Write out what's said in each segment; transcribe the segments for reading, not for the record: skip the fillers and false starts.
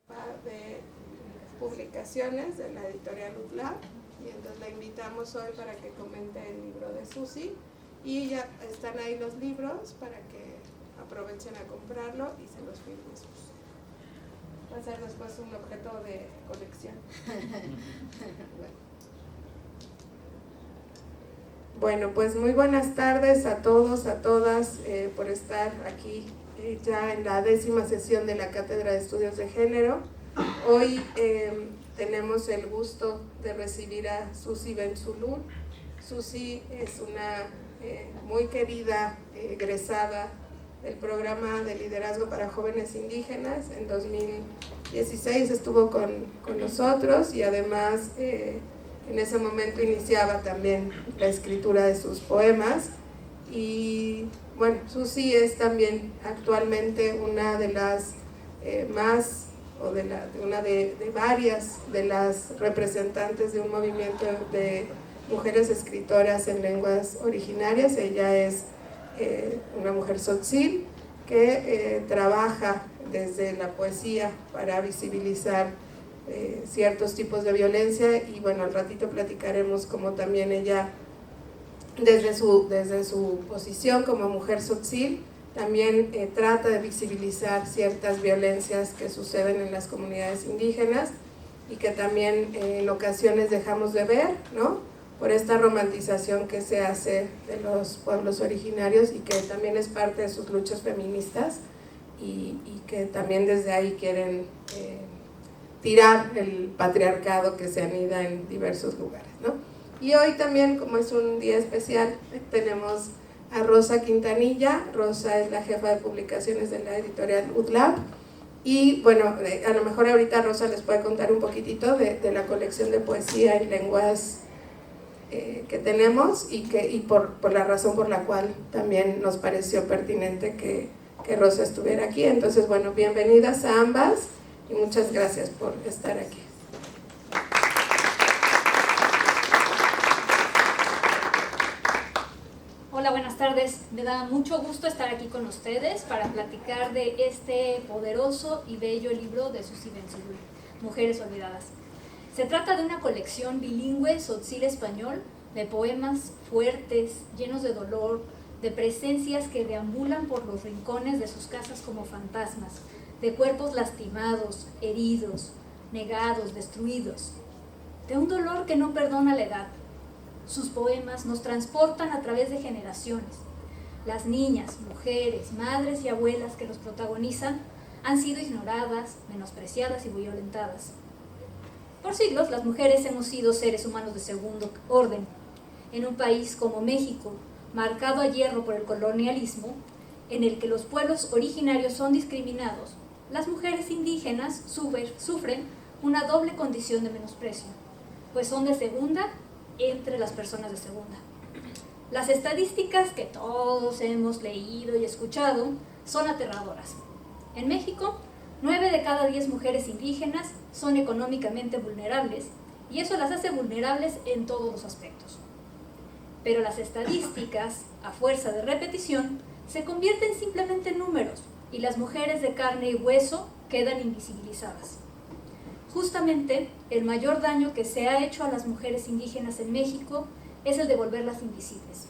de publicaciones de la editorial UTLAB, y entonces la invitamos hoy para que comente el libro de Susi, y ya están ahí los libros para que aprovechen a comprarlo y se los firme Susi. Va a ser después un objeto de colección. Bueno, pues muy buenas tardes a todos, a todas, por estar aquí ya en la 10ª sesión de la Cátedra de Estudios de Género. Hoy tenemos el gusto de recibir a Susi Benzulul. Susi es una muy querida egresada del programa de liderazgo para jóvenes indígenas. En 2016 estuvo con nosotros y además en ese momento iniciaba también la escritura de sus poemas. Y bueno, Susi es también actualmente una de las una de varias de las representantes de un movimiento de mujeres escritoras en lenguas originarias. Ella es una mujer tzotzil que trabaja desde la poesía para visibilizar ciertos tipos de violencia, y bueno, al ratito platicaremos cómo también ella desde su posición como mujer tzotzil también trata de visibilizar ciertas violencias que suceden en las comunidades indígenas y que también en ocasiones dejamos de ver, ¿no?, por esta romantización que se hace de los pueblos originarios, y que también es parte de sus luchas feministas, y que también desde ahí quieren tirar el patriarcado que se anida en diversos lugares, ¿no? Y hoy también, como es un día especial, tenemos a Rosa Quintanilla. Rosa es la jefa de publicaciones de la editorial UTLAB, y bueno, a lo mejor ahorita Rosa les puede contar un poquitito de la colección de poesía en lenguas que tenemos, y por la razón por la cual también nos pareció pertinente que Rosa estuviera aquí. Entonces, bueno, bienvenidas a ambas y muchas gracias por estar aquí. Hola, buenas tardes. Me da mucho gusto estar aquí con ustedes para platicar de este poderoso y bello libro de Susi Benzulul, Mujeres Olvidadas. Se trata de una colección bilingüe tzotzil-español de poemas fuertes, llenos de dolor, de presencias que deambulan por los rincones de sus casas como fantasmas, de cuerpos lastimados, heridos, negados, destruidos, de un dolor que no perdona la edad. Sus poemas nos transportan a través de generaciones. Las niñas, mujeres, madres y abuelas que los protagonizan han sido ignoradas, menospreciadas y violentadas. Por siglos, las mujeres hemos sido seres humanos de segundo orden. En un país como México, marcado a hierro por el colonialismo, en el que los pueblos originarios son discriminados, las mujeres indígenas sufren una doble condición de menosprecio, pues son de segunda entre las personas de segunda. Las estadísticas que todos hemos leído y escuchado son aterradoras. En México, 9 de cada 10 mujeres indígenas son económicamente vulnerables, y eso las hace vulnerables en todos los aspectos. Pero las estadísticas, a fuerza de repetición, se convierten simplemente en números, y las mujeres de carne y hueso quedan invisibilizadas. Justamente, el mayor daño que se ha hecho a las mujeres indígenas en México es el de volverlas invisibles.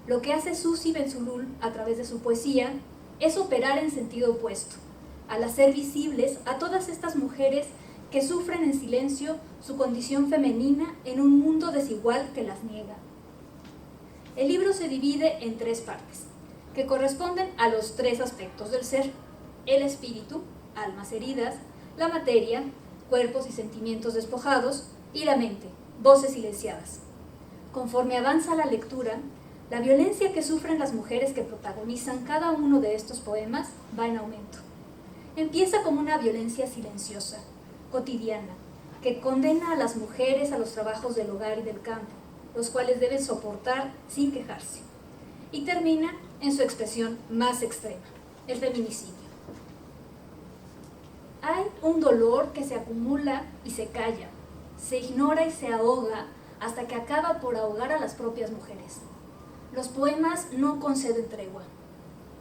Lo que hace Susi Benzulul a través de su poesía es operar en sentido opuesto, al hacer visibles a todas estas mujeres que sufren en silencio su condición femenina en un mundo desigual que las niega. El libro se divide en 3 partes, que corresponden a los 3 aspectos del ser: el espíritu, almas heridas; la materia, cuerpos y sentimientos despojados; y la mente, voces silenciadas. Conforme avanza la lectura, la violencia que sufren las mujeres que protagonizan cada uno de estos poemas va en aumento. Empieza como una violencia silenciosa, cotidiana, que condena a las mujeres a los trabajos del hogar y del campo, los cuales deben soportar sin quejarse. Y termina en su expresión más extrema, el feminicidio. Hay un dolor que se acumula y se calla, se ignora y se ahoga hasta que acaba por ahogar a las propias mujeres. Los poemas no conceden tregua.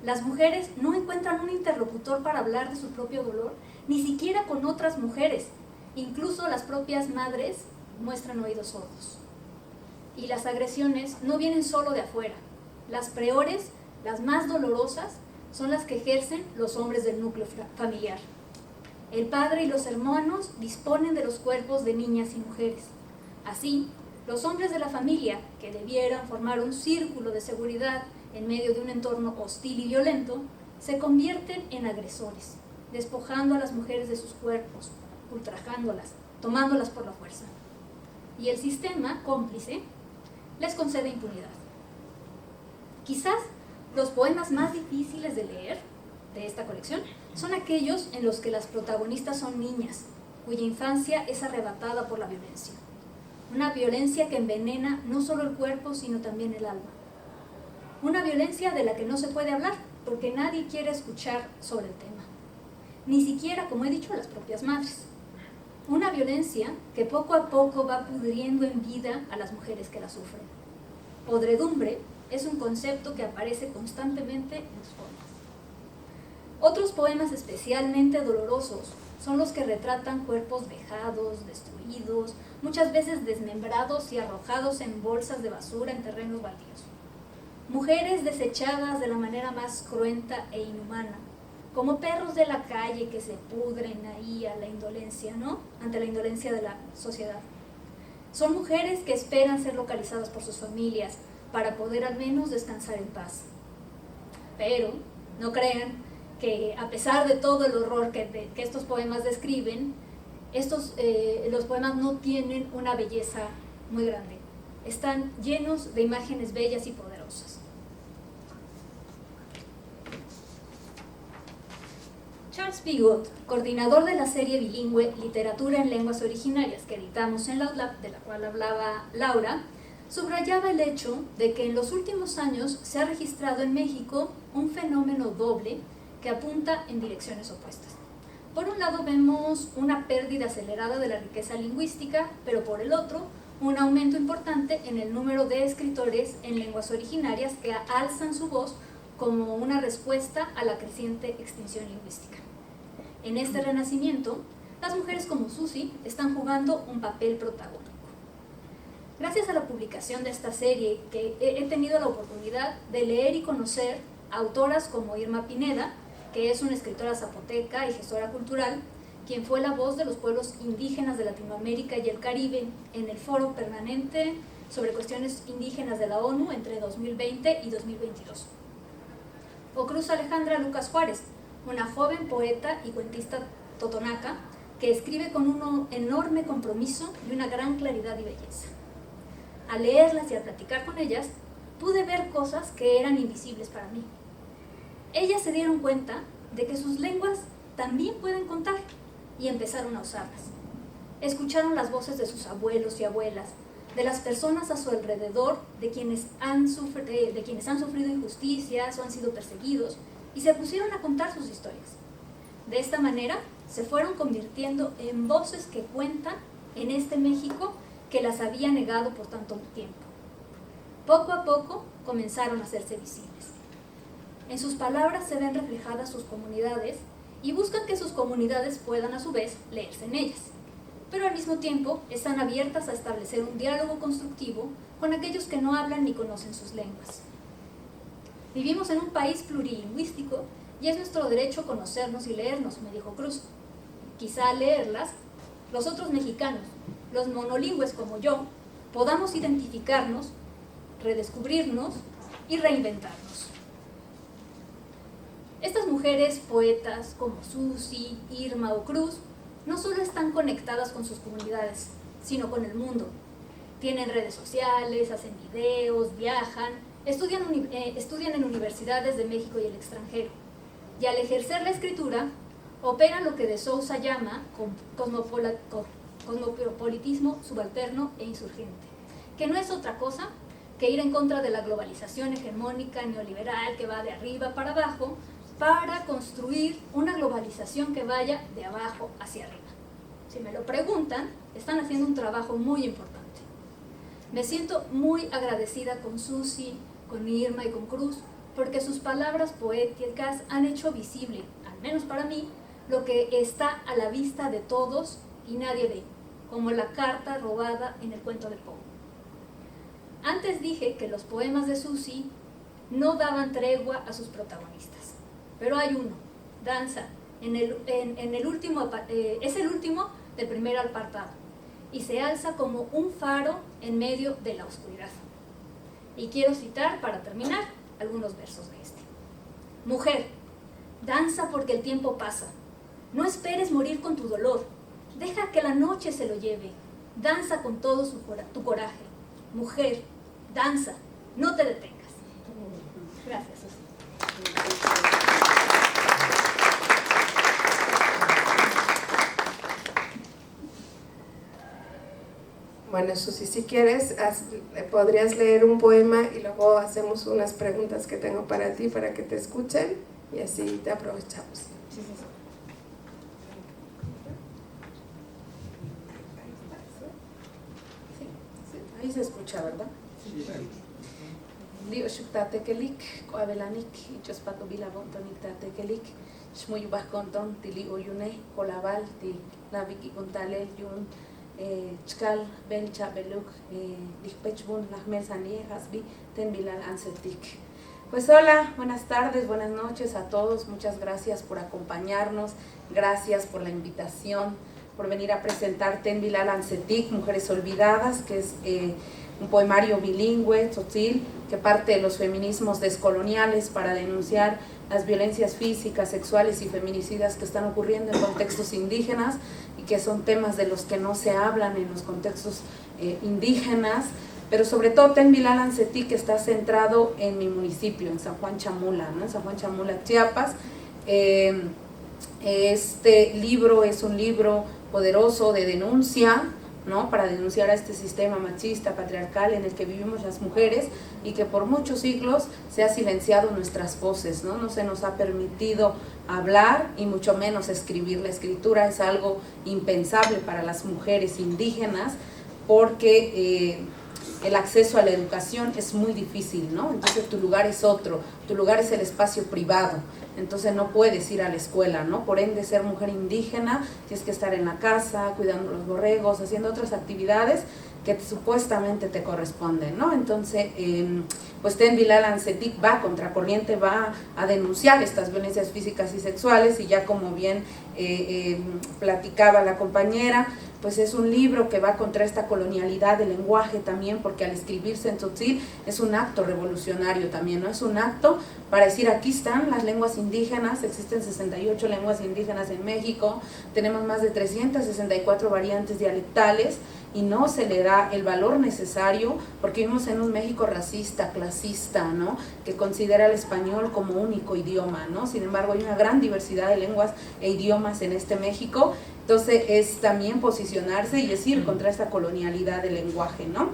Las mujeres no encuentran un interlocutor para hablar de su propio dolor ni siquiera con otras mujeres. Incluso las propias madres muestran oídos sordos. Y las agresiones no vienen solo de afuera. Las peores, las más dolorosas, son las que ejercen los hombres del núcleo familiar. El padre y los hermanos disponen de los cuerpos de niñas y mujeres. Así, los hombres de la familia, que debieran formar un círculo de seguridad en medio de un entorno hostil y violento, se convierten en agresores, despojando a las mujeres de sus cuerpos, ultrajándolas, tomándolas por la fuerza. Y el sistema, cómplice, les concede impunidad. Quizás los poemas más difíciles de leer de esta colección son aquellos en los que las protagonistas son niñas, cuya infancia es arrebatada por la violencia. Una violencia que envenena no solo el cuerpo, sino también el alma. Una violencia de la que no se puede hablar, porque nadie quiere escuchar sobre el tema. Ni siquiera, como he dicho, las propias madres. Una violencia que poco a poco va pudriendo en vida a las mujeres que la sufren. Podredumbre es un concepto que aparece constantemente en los poemas. Otros poemas especialmente dolorosos son los que retratan cuerpos vejados, destruidos, muchas veces desmembrados y arrojados en bolsas de basura en terrenos baldíos. Mujeres desechadas de la manera más cruenta e inhumana, como perros de la calle que se pudren ahí a la indolencia, ¿no? Ante la indolencia de la sociedad. Son mujeres que esperan ser localizadas por sus familias para poder al menos descansar en paz. Pero no crean que a pesar de todo el horror que estos poemas describen, los poemas no tienen una belleza muy grande. Están llenos de imágenes bellas y poderosas. Charles Pigot, coordinador de la serie bilingüe Literatura en Lenguas Originarias que editamos en LautLab, de la cual hablaba Laura, subrayaba el hecho de que en los últimos años se ha registrado en México un fenómeno doble que apunta en direcciones opuestas. Por un lado vemos una pérdida acelerada de la riqueza lingüística, pero por el otro, un aumento importante en el número de escritores en lenguas originarias que alzan su voz como una respuesta a la creciente extinción lingüística. En este renacimiento, las mujeres como Susi están jugando un papel protagónico. Gracias a la publicación de esta serie, que he tenido la oportunidad de leer y conocer a autoras como Irma Pineda, que es una escritora zapoteca y gestora cultural, quien fue la voz de los pueblos indígenas de Latinoamérica y el Caribe en el Foro Permanente sobre Cuestiones Indígenas de la ONU entre 2020 y 2022. O Cruz Alejandra Lucas Juárez, una joven poeta y cuentista totonaca que escribe con un enorme compromiso y una gran claridad y belleza. Al leerlas y al platicar con ellas, pude ver cosas que eran invisibles para mí. Ellas se dieron cuenta de que sus lenguas también pueden contar y empezaron a usarlas. Escucharon las voces de sus abuelos y abuelas, de las personas a su alrededor, de quienes han sufrido injusticias o han sido perseguidos, y se pusieron a contar sus historias. De esta manera, se fueron convirtiendo en voces que cuentan en este México que las había negado por tanto tiempo. Poco a poco comenzaron a hacerse visibles. En sus palabras se ven reflejadas sus comunidades y buscan que sus comunidades puedan a su vez leerse en ellas, pero al mismo tiempo están abiertas a establecer un diálogo constructivo con aquellos que no hablan ni conocen sus lenguas. Vivimos en un país plurilingüístico y es nuestro derecho conocernos y leernos, me dijo Cruz. Quizá al leerlas, los otros mexicanos, los monolingües como yo, podamos identificarnos, redescubrirnos y reinventarnos. Estas mujeres poetas como Susi, Irma o Cruz no solo están conectadas con sus comunidades, sino con el mundo. Tienen redes sociales, hacen videos, viajan, estudian en universidades de México y el extranjero. Y al ejercer la escritura, operan lo que de Sousa llama cosmopolitismo subalterno e insurgente, que no es otra cosa que ir en contra de la globalización hegemónica neoliberal que va de arriba para abajo, para construir una globalización que vaya de abajo hacia arriba. Si me lo preguntan, están haciendo un trabajo muy importante. Me siento muy agradecida con Susi, con Irma y con Cruz, porque sus palabras poéticas han hecho visible, al menos para mí, lo que está a la vista de todos y nadie ve, como la carta robada en el cuento de Poe. Antes dije que los poemas de Susi no daban tregua a sus protagonistas, pero hay uno, Danza, es el último del primer apartado, y se alza como un faro en medio de la oscuridad. Y quiero citar, para terminar, algunos versos de este. Mujer, danza porque el tiempo pasa. No esperes morir con tu dolor. Deja que la noche se lo lleve. Danza con todo tu coraje. Mujer, danza, no te detengas. Gracias, Susi. Bueno, Susi, si quieres, podrías leer un poema y luego hacemos unas preguntas que tengo para ti, para que te escuchen, y así te aprovechamos. Sí. Ahí se escucha, ¿verdad? Lio shuktatekelik, coabelanik, ichospato bilabontoniktatekelik, shmuyubasconton, tili oyune, colabal, ti laviki contalel, yun, chkal, belcha, beluk, dispechbun, lahmel saniejas, bi, tenbilal ansetik. Pues hola, buenas tardes, buenas noches a todos, muchas gracias por acompañarnos, gracias por la invitación, por venir a presentar Ten Bilal Ansetik, Mujeres Olvidadas, que es un poemario bilingüe, tzotzil, que parte de los feminismos descoloniales para denunciar las violencias físicas, sexuales y feminicidas que están ocurriendo en contextos indígenas y que son temas de los que no se hablan en los contextos indígenas, pero sobre todo Ten Bilal Ansetik, que está centrado en mi municipio, en San Juan Chamula, ¿no? En San Juan Chamula, Chiapas. Este libro es un libro poderoso de denuncia, ¿no? Para denunciar a este sistema machista, patriarcal en el que vivimos las mujeres y que por muchos siglos se ha silenciado nuestras voces, ¿no? No se nos ha permitido hablar y mucho menos escribir. La escritura es algo impensable para las mujeres indígenas porque el acceso a la educación es muy difícil, ¿no? Entonces tu lugar es otro, tu lugar es el espacio privado, entonces no puedes ir a la escuela, ¿no? Por ende, ser mujer indígena, tienes que estar en la casa, cuidando los borregos, haciendo otras actividades que supuestamente te corresponden, ¿no? Entonces, pues Ten Bilal Ansetik va contracorriente, va a denunciar estas violencias físicas y sexuales, y ya como bien platicaba la compañera, pues es un libro que va contra esta colonialidad del lenguaje también, porque al escribirse en tzotzil es un acto revolucionario también, ¿no? Es un acto para decir, aquí están las lenguas indígenas, existen 68 lenguas indígenas en México, tenemos más de 364 variantes dialectales, y no se le da el valor necesario porque vivimos en un México racista, clasista, ¿no? Que considera el español como único idioma, ¿no? Sin embargo, hay una gran diversidad de lenguas e idiomas en este México, entonces es también posicionarse y decir contra esta colonialidad del lenguaje, ¿no?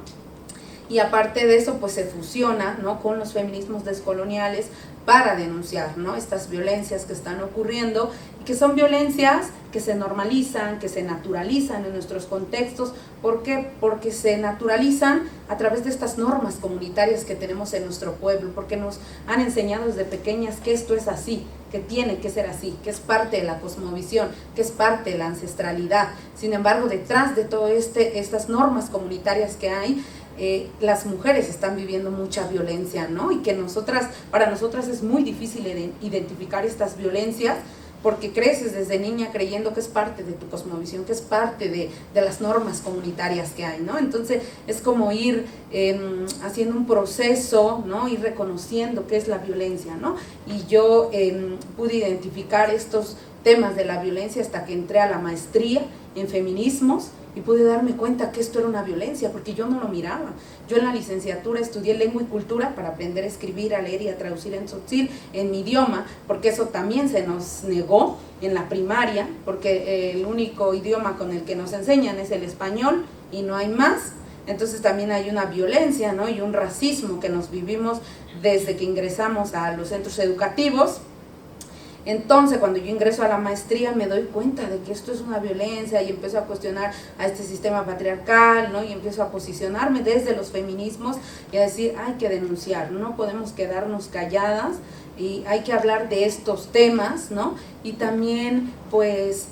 Y aparte de eso, pues se fusiona, ¿no? Con los feminismos descoloniales para denunciar, ¿no? Estas violencias que están ocurriendo y que son violencias que se normalizan, que se naturalizan en nuestros contextos. ¿Por qué? Porque se naturalizan a través de estas normas comunitarias que tenemos en nuestro pueblo, porque nos han enseñado desde pequeñas que esto es así, que tiene que ser así, que es parte de la cosmovisión, que es parte de la ancestralidad. Sin embargo, detrás de todo estas normas comunitarias que hay, las mujeres están viviendo mucha violencia, ¿no? Y que para nosotras es muy difícil identificar estas violencias, porque creces desde niña creyendo que es parte de tu cosmovisión, que es parte de las normas comunitarias que hay, ¿no? Entonces es como ir haciendo un proceso, ¿no? Ir reconociendo qué es la violencia, ¿no? Y yo pude identificar estos temas de la violencia hasta que entré a la maestría en feminismos y pude darme cuenta que esto era una violencia, porque yo no lo miraba. Yo en la licenciatura estudié lengua y cultura para aprender a escribir, a leer y a traducir en tzotzil, en mi idioma, porque eso también se nos negó en la primaria, porque el único idioma con el que nos enseñan es el español y no hay más. Entonces también hay una violencia, ¿no? Y un racismo que nos vivimos desde que ingresamos a los centros educativos. Entonces, cuando yo ingreso a la maestría, me doy cuenta de que esto es una violencia y empiezo a cuestionar a este sistema patriarcal, ¿no? Y empiezo a posicionarme desde los feminismos y a decir, hay que denunciar, no podemos quedarnos calladas y hay que hablar de estos temas, ¿no? Y también, pues,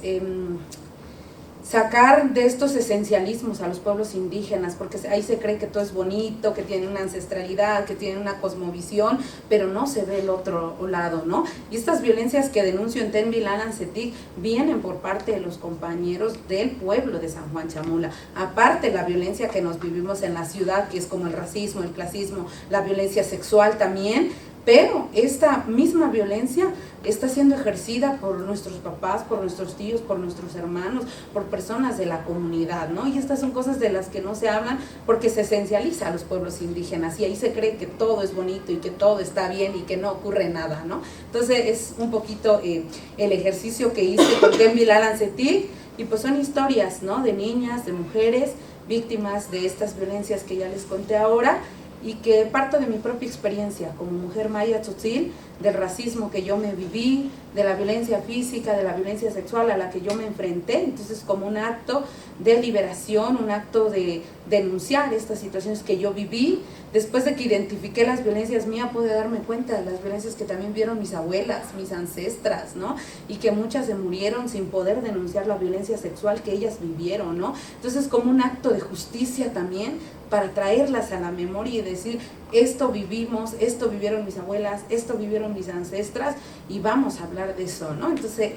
sacar de estos esencialismos a los pueblos indígenas, porque ahí se cree que todo es bonito, que tienen una ancestralidad, que tienen una cosmovisión, pero no se ve el otro lado, ¿no? Y estas violencias que denuncio en Tenbilalancetic vienen por parte de los compañeros del pueblo de San Juan Chamula. Aparte la violencia que nos vivimos en la ciudad, que es como el racismo, el clasismo, la violencia sexual también, pero esta misma violencia está siendo ejercida por nuestros papás, por nuestros tíos, por nuestros hermanos, por personas de la comunidad, ¿no? Y estas son cosas de las que no se hablan porque se esencializa a los pueblos indígenas y ahí se cree que todo es bonito y que todo está bien y que no ocurre nada, ¿no? Entonces es un poquito el ejercicio que hice con Tenbilalancetic y pues son historias, ¿no? De niñas, de mujeres víctimas de estas violencias que ya les conté ahora, y que parto de mi propia experiencia como mujer maya tzotzil, del racismo que yo me viví, de la violencia física, de la violencia sexual a la que yo me enfrenté. Entonces, como un acto de liberación, un acto de denunciar estas situaciones que yo viví, después de que identifiqué las violencias mías, pude darme cuenta de las violencias que también vieron mis abuelas, mis ancestras, ¿no? Y que muchas se murieron sin poder denunciar la violencia sexual que ellas vivieron, ¿no? Entonces, como un acto de justicia también, para traerlas a la memoria y decir, esto vivimos, esto vivieron mis abuelas, esto vivieron mis ancestras, y vamos a hablar de eso, ¿no? Entonces,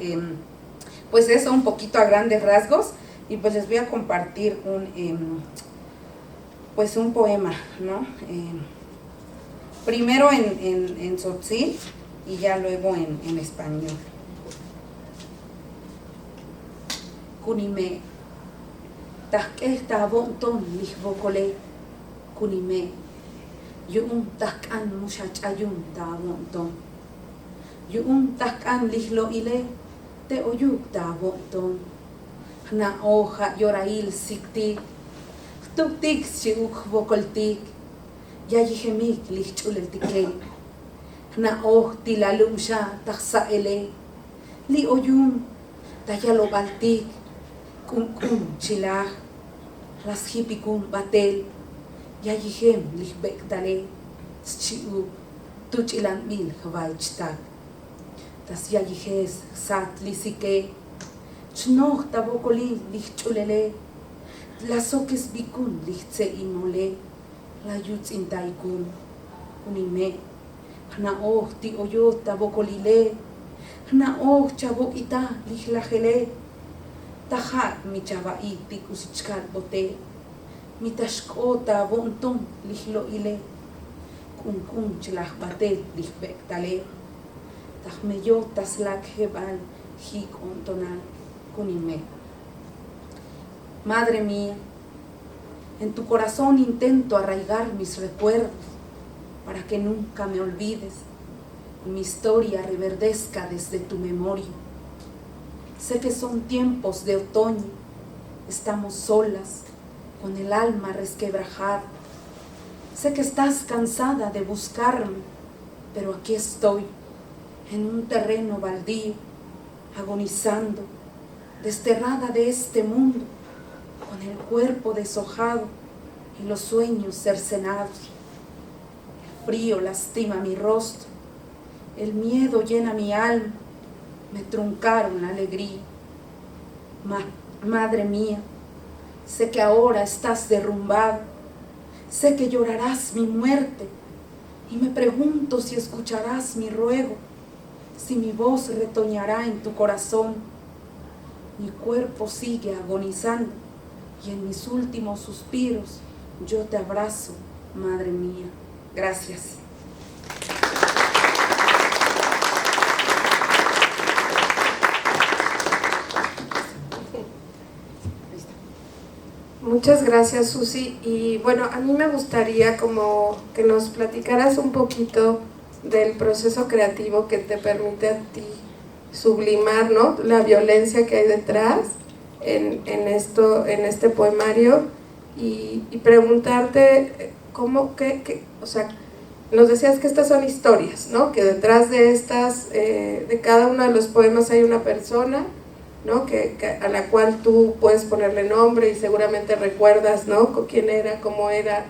pues eso un poquito a grandes rasgos, y pues les voy a compartir pues un poema, ¿no? Primero en tzotzil y ya luego en español. Kunime tahkeh tabonton lihbokole kunime yu'un tahkan mushachayun tabonton yu'un tahkan lihlo ile te oyuk tabonton na hoja yorail siktik tuktik siuk bokoltik yayihemik lihchuleltikei na oh tilalumsha tahsa ele li oyun tayalobaltik kun chilah las hipikun batel yayihem lihbektale schiu tuchilan mil hwaichtak tas yayihes sat lisike chnoh tabokoli lihchulele lasokes bikun lihtse imole la yutzintaikun unime hna oh ti oyo tabokolile hna oh chabokita lihlajele Taja mi chabai tikusichkal bote, mi tashkota bonton lihlo ile, kun chilah bate lihbektale, tajmeyo taslak hebal hik ontonal kunime. Madre mía, en tu corazón intento arraigar mis recuerdos para que nunca me olvides y mi historia reverdezca desde tu memoria. Sé que son tiempos de otoño, estamos solas, con el alma resquebrajada. Sé que estás cansada de buscarme, pero aquí estoy, en un terreno baldío, agonizando, desterrada de este mundo, con el cuerpo deshojado y los sueños cercenados. El frío lastima mi rostro, el miedo llena mi alma, me truncaron la alegría. Madre mía, sé que ahora estás derrumbada, sé que llorarás mi muerte y me pregunto si escucharás mi ruego, si mi voz retoñará en tu corazón. Mi cuerpo sigue agonizando y en mis últimos suspiros yo te abrazo, madre mía. Gracias. Muchas gracias, Susi. Y bueno, a mí me gustaría como que nos platicaras un poquito del proceso creativo que te permite a ti sublimar, ¿no?, la violencia que hay detrás en este poemario y preguntarte cómo, o sea, nos decías que estas son historias, ¿no? Que detrás de estas, de cada uno de los poemas hay una persona, ¿no? A la cual tú puedes ponerle nombre y seguramente recuerdas, ¿no? Quién era, cómo era.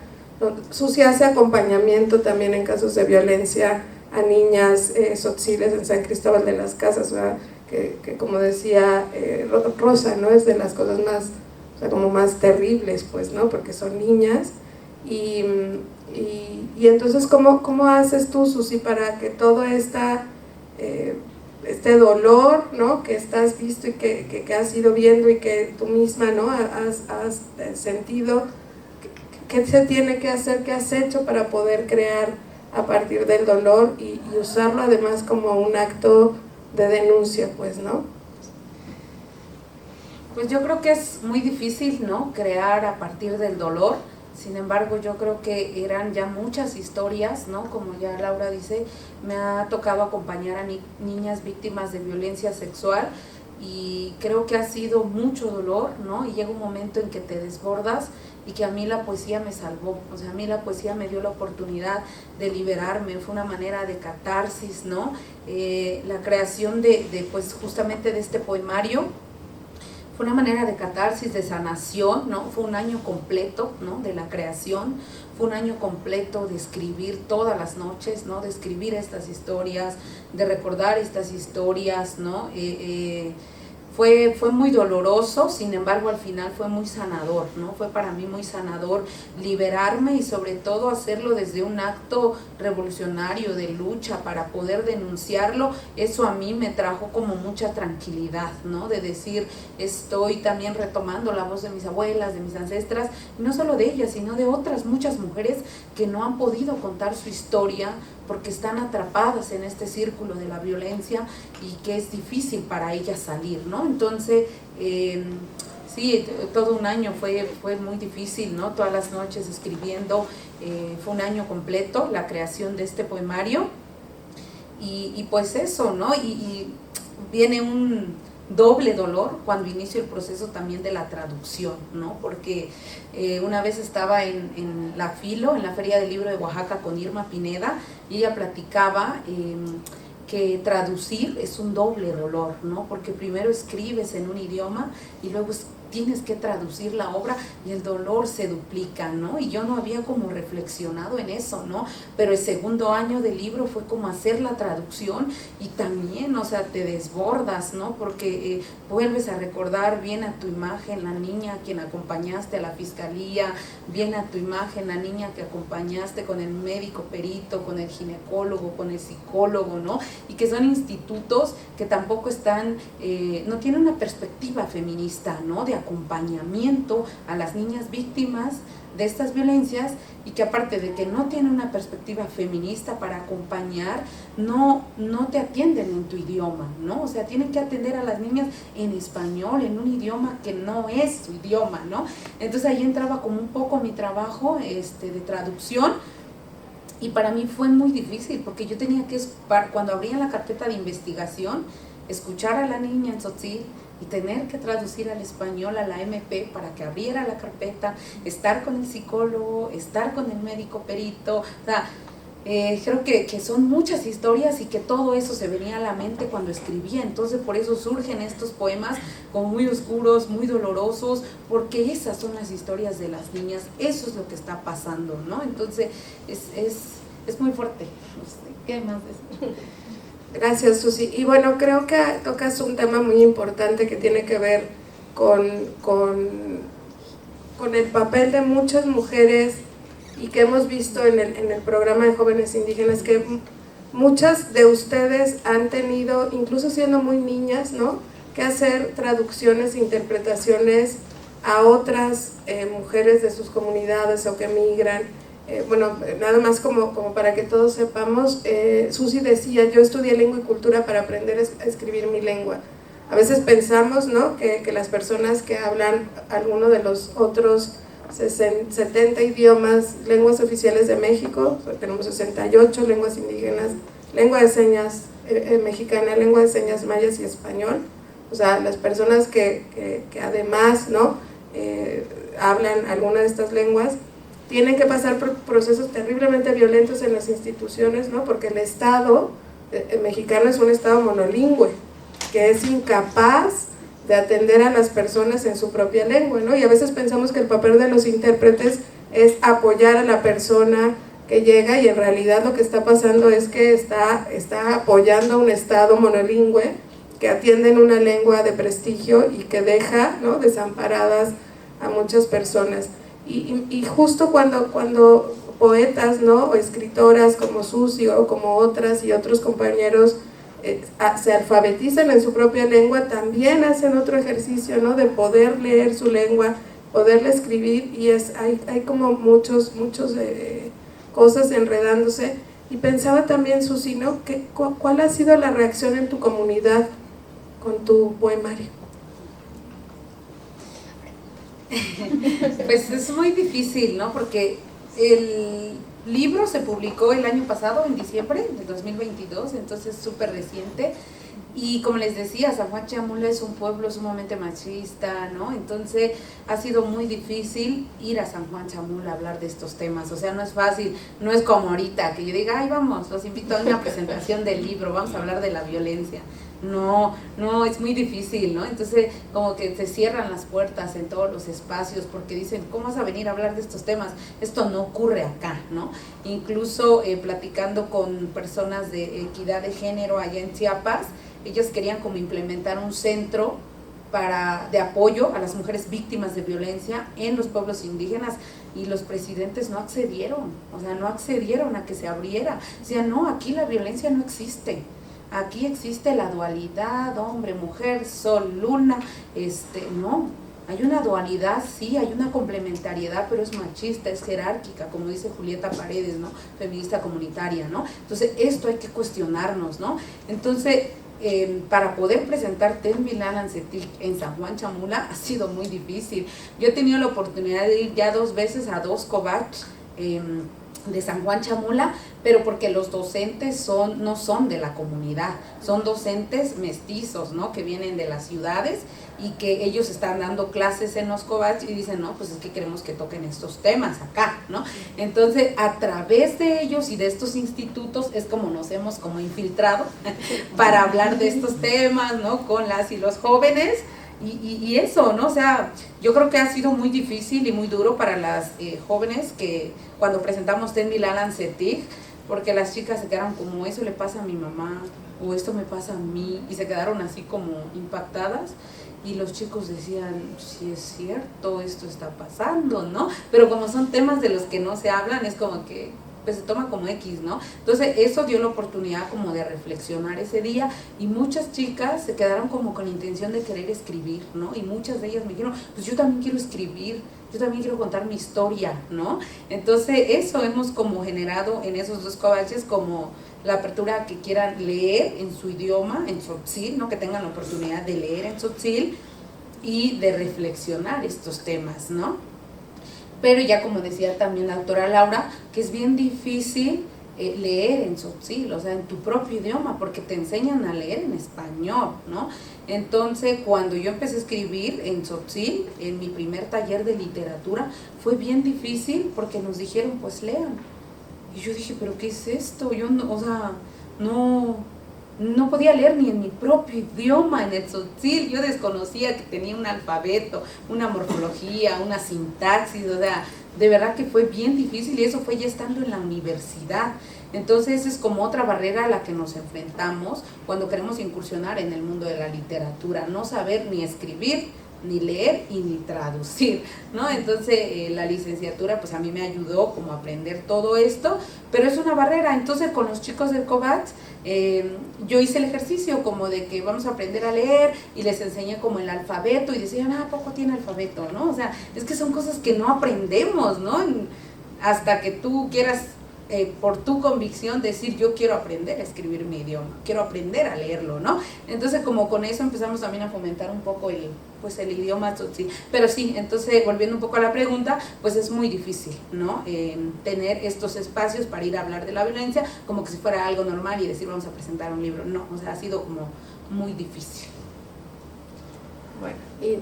Susi hace acompañamiento también en casos de violencia a niñas tzotziles en San Cristóbal de las Casas, ¿verdad? Que como decía Rosa, ¿no? Es de las cosas más, o sea, como más terribles, pues, ¿no? Porque son niñas. Y entonces, ¿cómo haces tú, Susi, para que todo este dolor, ¿no? Que estás visto y que has ido viendo y que tú misma, ¿no? has sentido, ¿qué se tiene que hacer? ¿Qué has hecho para poder crear a partir del dolor y usarlo además como un acto de denuncia, pues, ¿no? Pues yo creo que es muy difícil, ¿no? Crear a partir del dolor. Sin embargo, yo creo que eran ya muchas historias, ¿no? Como ya Laura dice, me ha tocado acompañar a niñas víctimas de violencia sexual y creo que ha sido mucho dolor, ¿no? Y llega un momento en que te desbordas y que a mí la poesía me salvó, o sea, a mí la poesía me dio la oportunidad de liberarme, fue una manera de catarsis, ¿no? La creación pues justamente de este poemario fue una manera de catarsis, de sanación, ¿no? Fue un año completo, ¿no? De la creación, fue un año completo de escribir todas las noches, ¿no? De escribir estas historias, de recordar estas historias, ¿no? Fue muy doloroso, sin embargo al final fue muy sanador, ¿no? Fue para mí muy sanador liberarme y sobre todo hacerlo desde un acto revolucionario de lucha para poder denunciarlo. Eso a mí me trajo como mucha tranquilidad, ¿no? De decir, estoy también retomando la voz de mis abuelas, de mis ancestras, y no solo de ellas, sino de otras muchas mujeres que no han podido contar su historia porque están atrapadas en este círculo de la violencia y que es difícil para ellas salir, ¿no? Entonces, sí, todo un año fue muy difícil, ¿no? Todas las noches escribiendo, fue un año completo la creación de este poemario y pues eso, ¿no? Y viene un doble dolor cuando inicio el proceso también de la traducción, ¿no? Porque una vez estaba en la Filo, en la Feria del Libro de Oaxaca con Irma Pineda, y ella platicaba que traducir es un doble dolor, ¿no? Porque primero escribes en un idioma y luego tienes que traducir la obra y el dolor se duplica, ¿no? Y yo no había como reflexionado en eso, ¿no? Pero el segundo año del libro fue como hacer la traducción y también, o sea, te desbordas, ¿no? Porque vuelves a recordar bien a tu imagen, la niña a quien acompañaste a la fiscalía, bien a tu imagen, la niña que acompañaste con el médico perito, con el ginecólogo, con el psicólogo, ¿no? Y que son institutos que tampoco están, no tienen una perspectiva feminista, ¿no? De acompañamiento a las niñas víctimas de estas violencias y que aparte de que no tienen una perspectiva feminista para acompañar, no te atienden en tu idioma, ¿no? O sea, tienen que atender a las niñas en español, en un idioma que no es su idioma, ¿no? Entonces ahí entraba como un poco mi trabajo de traducción. Y para mí fue muy difícil porque yo tenía que, cuando abría la carpeta de investigación, escuchar a la niña en tzotzil y tener que traducir al español a la MP para que abriera la carpeta, estar con el psicólogo, estar con el médico perito, o sea, creo que son muchas historias y que todo eso se venía a la mente cuando escribía, entonces por eso surgen estos poemas como muy oscuros, muy dolorosos, porque esas son las historias de las niñas, eso es lo que está pasando, ¿no? Entonces es muy fuerte. No sé, ¿qué más decir? Gracias, Susi. Y bueno, creo que tocas un tema muy importante que tiene que ver con el papel de muchas mujeres y que hemos visto en el programa de jóvenes indígenas, que muchas de ustedes han tenido, incluso siendo muy niñas, ¿no?, que hacer traducciones e interpretaciones a otras mujeres de sus comunidades o que migran. Bueno, nada más como para que todos sepamos, Susi decía, yo estudié lengua y cultura para aprender a escribir mi lengua. A veces pensamos, ¿no?, que las personas que hablan alguno de los otros 70 idiomas, lenguas oficiales de México, tenemos 68 lenguas indígenas, lengua de señas mexicana, lengua de señas mayas y español, o sea, las personas que además, ¿no?, hablan alguna de estas lenguas, tienen que pasar por procesos terriblemente violentos en las instituciones, ¿no? Porque el Estado mexicano es un Estado monolingüe, que es incapaz de atender a las personas en su propia lengua, ¿no? Y a veces pensamos que el papel de los intérpretes es apoyar a la persona que llega, y en realidad lo que está pasando es que está apoyando a un Estado monolingüe que atiende en una lengua de prestigio y que deja, ¿no?, desamparadas a muchas personas. Y justo cuando poetas, ¿no?, o escritoras como Susi o como otras y otros compañeros se alfabetizan en su propia lengua, también hacen otro ejercicio, ¿no?, de poder leer su lengua, poderla escribir, y hay como muchos cosas enredándose. Y pensaba también, Susi, ¿no?, ¿cuál ha sido la reacción en tu comunidad con tu poemario? Pues es muy difícil, ¿no? Porque el libro se publicó el año pasado, en diciembre del 2022, entonces súper reciente. Y como les decía, San Juan Chamula es un pueblo sumamente machista, ¿no? Entonces ha sido muy difícil ir a San Juan Chamula a hablar de estos temas. O sea, no es fácil, no es como ahorita que yo diga, ay, vamos, los invito a una presentación del libro, vamos a hablar de la violencia. No, es muy difícil, ¿no? Entonces como que se cierran las puertas en todos los espacios porque dicen, ¿cómo vas a venir a hablar de estos temas? Esto no ocurre acá, ¿no? Incluso platicando con personas de equidad de género allá en Chiapas, ellos querían como implementar un centro de apoyo a las mujeres víctimas de violencia en los pueblos indígenas, y los presidentes no accedieron, o sea, no accedieron a que se abriera. O sea, no, aquí la violencia no existe. Aquí existe la dualidad, hombre, mujer, sol, luna, no, hay una dualidad, sí, hay una complementariedad, pero es machista, es jerárquica, como dice Julieta Paredes, ¿no?, feminista comunitaria, ¿no? Entonces, esto hay que cuestionarnos, ¿no? Entonces, para poder presentar Tenbil Alan Cetic en San Juan Chamula ha sido muy difícil. Yo he tenido la oportunidad de ir ya 2 veces a 2 covachs de San Juan Chamula, pero porque los docentes no son de la comunidad, son docentes mestizos, ¿no?, que vienen de las ciudades y que ellos están dando clases en los covachs y dicen, no, pues es que queremos que toquen estos temas acá, ¿no? Entonces, a través de ellos y de estos institutos es como nos hemos como infiltrado para hablar de estos temas, ¿no?, con las y los jóvenes. Y eso, ¿no? O sea, yo creo que ha sido muy difícil y muy duro para las jóvenes que cuando presentamos Tenbil Alan Cetic, porque las chicas se quedaron como, eso le pasa a mi mamá, o esto me pasa a mí, y se quedaron así como impactadas, y los chicos decían, sí es cierto, esto está pasando, ¿no? Pero como son temas de los que no se hablan, es como que pues se toma como X, ¿no? Entonces eso dio la oportunidad como de reflexionar ese día, y muchas chicas se quedaron como con la intención de querer escribir, ¿no? Y muchas de ellas me dijeron, pues yo también quiero escribir, yo también quiero contar mi historia, ¿no? Entonces eso hemos como generado en esos 2 covaches como la apertura que quieran leer en su idioma, en tzotzil, ¿no?, que tengan la oportunidad de leer en tzotzil y de reflexionar estos temas, ¿no? Pero ya como decía también la doctora Laura, que es bien difícil leer en tzotzil, o sea, en tu propio idioma, porque te enseñan a leer en español, ¿no? Entonces, cuando yo empecé a escribir en tzotzil, en mi primer taller de literatura, fue bien difícil porque nos dijeron, pues lean. Y yo dije, ¿pero qué es esto? Yo no, o sea, no podía leer ni en mi propio idioma, en el tzotzil. Yo desconocía que tenía un alfabeto, una morfología, una sintaxis, o sea, de verdad que fue bien difícil, y eso fue ya estando en la universidad. Entonces es como otra barrera a la que nos enfrentamos cuando queremos incursionar en el mundo de la literatura, no saber ni escribir, ni leer y ni traducir, ¿no? Entonces la licenciatura pues a mí me ayudó como a aprender todo esto, pero es una barrera. Entonces con los chicos del COVAX yo hice el ejercicio como de que vamos a aprender a leer, y les enseñé como el alfabeto, y decían, ¿a poco tiene alfabeto? ¿No? O sea, es que son cosas que no aprendemos, ¿no? Hasta que tú quieras por tu convicción decir, yo quiero aprender a escribir mi idioma, quiero aprender a leerlo, ¿no? Entonces como con eso empezamos también a fomentar un poco el idioma tzotzil. Pero sí, entonces volviendo un poco a la pregunta, pues es muy difícil, ¿no? Tener estos espacios para ir a hablar de la violencia como que si fuera algo normal y decir, vamos a presentar un libro. No, o sea, ha sido como muy difícil. Bueno,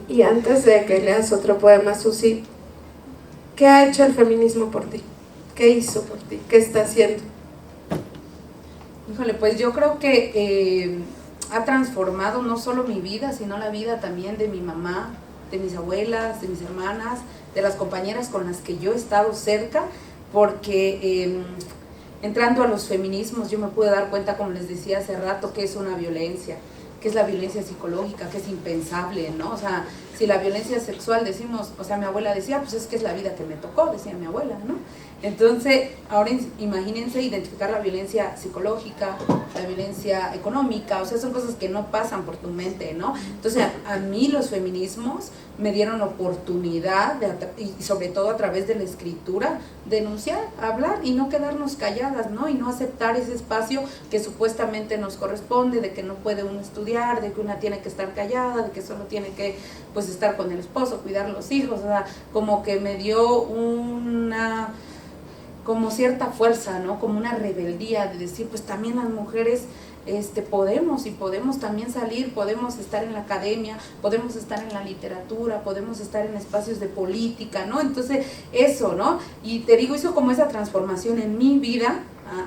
y antes de que leas otro poema, Susi, ¿Qué ha hecho el feminismo por ti? ¿Qué hizo por ti? ¿Qué está haciendo? Híjole, pues yo creo que ha transformado no solo mi vida, sino la vida también de mi mamá, de mis abuelas, de mis hermanas, de las compañeras con las que yo he estado cerca, porque entrando a los feminismos yo me pude dar cuenta, como les decía hace rato, que es una violencia, que es la violencia psicológica, que es impensable, ¿no? O sea, si la violencia sexual decimos, o sea, mi abuela decía, pues es que es la vida que me tocó, decía mi abuela, ¿no? Entonces, ahora imagínense identificar la violencia psicológica, la violencia económica, o sea, son cosas que no pasan por tu mente, ¿no? Entonces, a mí los feminismos me dieron la oportunidad, y sobre todo a través de la escritura, denunciar, hablar y no quedarnos calladas, ¿no? Y no aceptar ese espacio que supuestamente nos corresponde, de que no puede uno estudiar, de que una tiene que estar callada, de que solo tiene que, pues, estar con el esposo, cuidar los hijos, o sea, como que me dio una, como cierta fuerza, ¿no? Como una rebeldía de decir, pues también las mujeres podemos, y podemos también salir, podemos estar en la academia, podemos estar en la literatura, podemos estar en espacios de política, ¿no? Entonces, eso, ¿no? Y te digo, hizo como esa transformación en mi vida,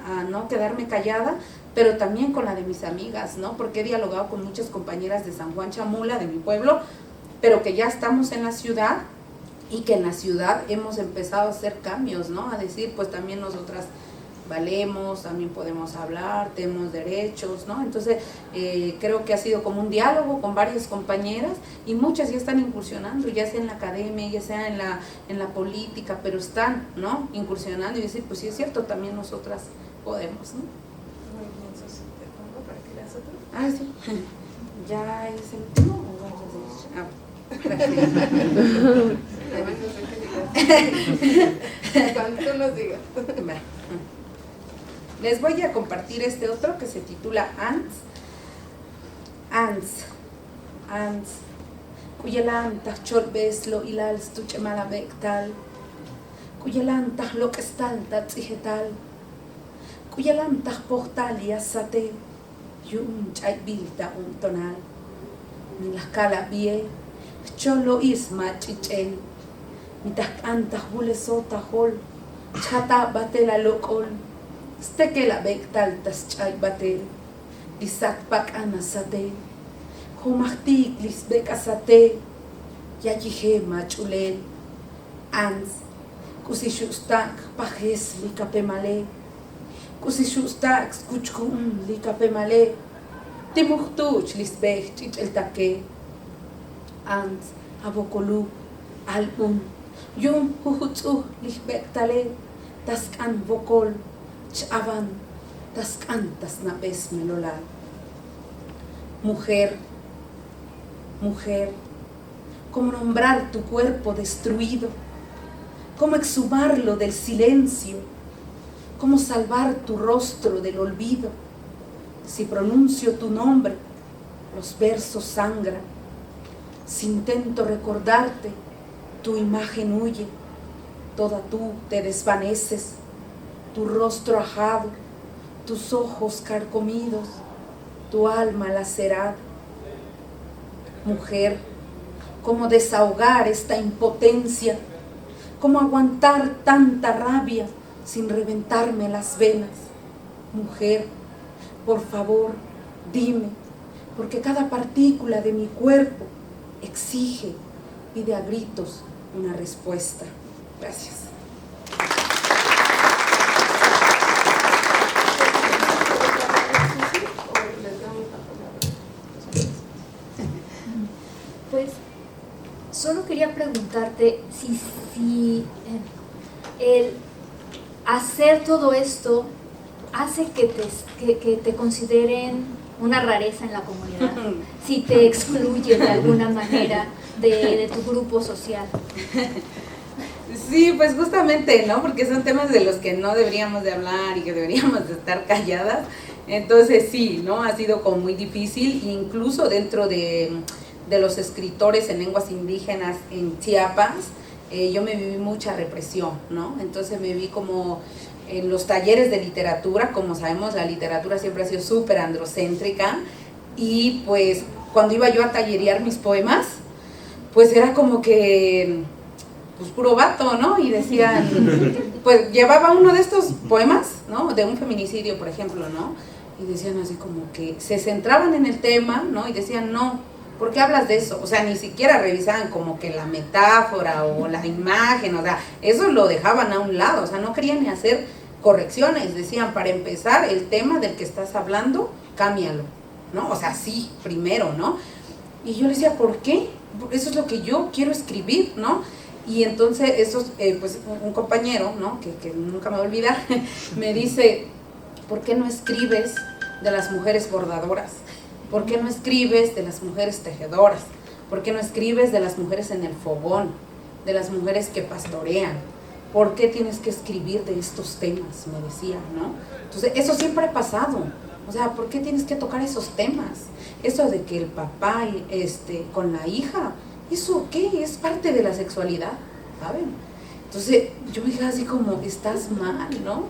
a no quedarme callada, pero también con la de mis amigas, ¿no? Porque he dialogado con muchas compañeras de San Juan Chamula, de mi pueblo, pero que ya estamos en la ciudad, y que en la ciudad hemos empezado a hacer cambios, ¿no? A decir, pues también nosotras valemos, también podemos hablar, tenemos derechos, ¿no? Entonces, creo que ha sido como un diálogo con varias compañeras, y muchas ya están incursionando, ya sea en la academia, ya sea en la política, pero están, ¿no? Incursionando y decir, pues sí es cierto, también nosotras podemos, ¿no? Muy bien, Susi, te pongo para que leas otro. Ah, sí. ¿Ya es el último o vamos a decir? Además, no sé qué digas. Cuando tú nos digas. Les voy a compartir este otro que se titula Ants. Cuyalantas chorbeslo ilals tu chemala vectal. Cuyalantas lo que estanta tzigetal. Cuyalantas portalia sate. Yun chay bilta un tonal. Milascala vie. Cholo isma chichen. Mitas antas bulesota hol. Chata batela lokol. Steke la vectal tas chay batel. Disat pak anasate. Humahtik lis bekasate. Yajije machulel. Ans. Kusishustak pajes likapemale. Kusishustak skuchkun likapemale. Timuhtuch lis bech chicheltake. Ans abokolu album. Yum huhutsu lis bektale. Taskan vokol. Chavan, tas cantas napes melolal. Mujer, mujer, ¿cómo nombrar tu cuerpo destruido? ¿Cómo exhumarlo del silencio? ¿Cómo salvar tu rostro del olvido? Si pronuncio tu nombre, los versos sangran. Si intento recordarte, tu imagen huye. Toda tú te desvaneces. Tu rostro ajado, tus ojos carcomidos, tu alma lacerada. Mujer, ¿cómo desahogar esta impotencia? ¿Cómo aguantar tanta rabia sin reventarme las venas? Mujer, por favor, dime, porque cada partícula de mi cuerpo exige, pide a gritos una respuesta. Gracias. Pues solo quería preguntarte si el hacer todo esto hace que te consideren una rareza en la comunidad, si te excluye de alguna manera de tu grupo social. Sí, pues justamente, ¿no? Porque son temas de los que no deberíamos de hablar y que deberíamos de estar calladas. Entonces sí, ¿no? Ha sido como muy difícil, incluso dentro de los escritores en lenguas indígenas en Chiapas, yo me viví mucha represión, ¿no? Entonces me vi como en los talleres de literatura, como sabemos la literatura siempre ha sido súper androcéntrica, y pues cuando iba yo a tallerear mis poemas, pues era como que pues puro vato, ¿no? Y decían, pues llevaba uno de estos poemas, ¿no? De un feminicidio, por ejemplo, ¿no? Y decían así como que se centraban en el tema, ¿no? Y decían, no, ¿por qué hablas de eso? O sea, ni siquiera revisaban como que la metáfora o la imagen, o sea, eso lo dejaban a un lado, o sea, no querían ni hacer correcciones, decían, para empezar, el tema del que estás hablando, cámbialo, ¿no? O sea, sí, primero, ¿no? Y yo le decía, ¿por qué? Eso es lo que yo quiero escribir, ¿no? Y entonces, pues un compañero, ¿no? Que nunca me voy a olvidar, me dice, ¿por qué no escribes de las mujeres bordadoras? ¿Por qué no escribes de las mujeres tejedoras? ¿Por qué no escribes de las mujeres en el fogón? De las mujeres que pastorean. ¿Por qué tienes que escribir de estos temas? Me decía, ¿no? Entonces, eso siempre ha pasado. O sea, ¿por qué tienes que tocar esos temas? Eso de que el papá con la hija, ¿eso qué? Es parte de la sexualidad, ¿saben? Entonces, yo me dije así como, estás mal, ¿no?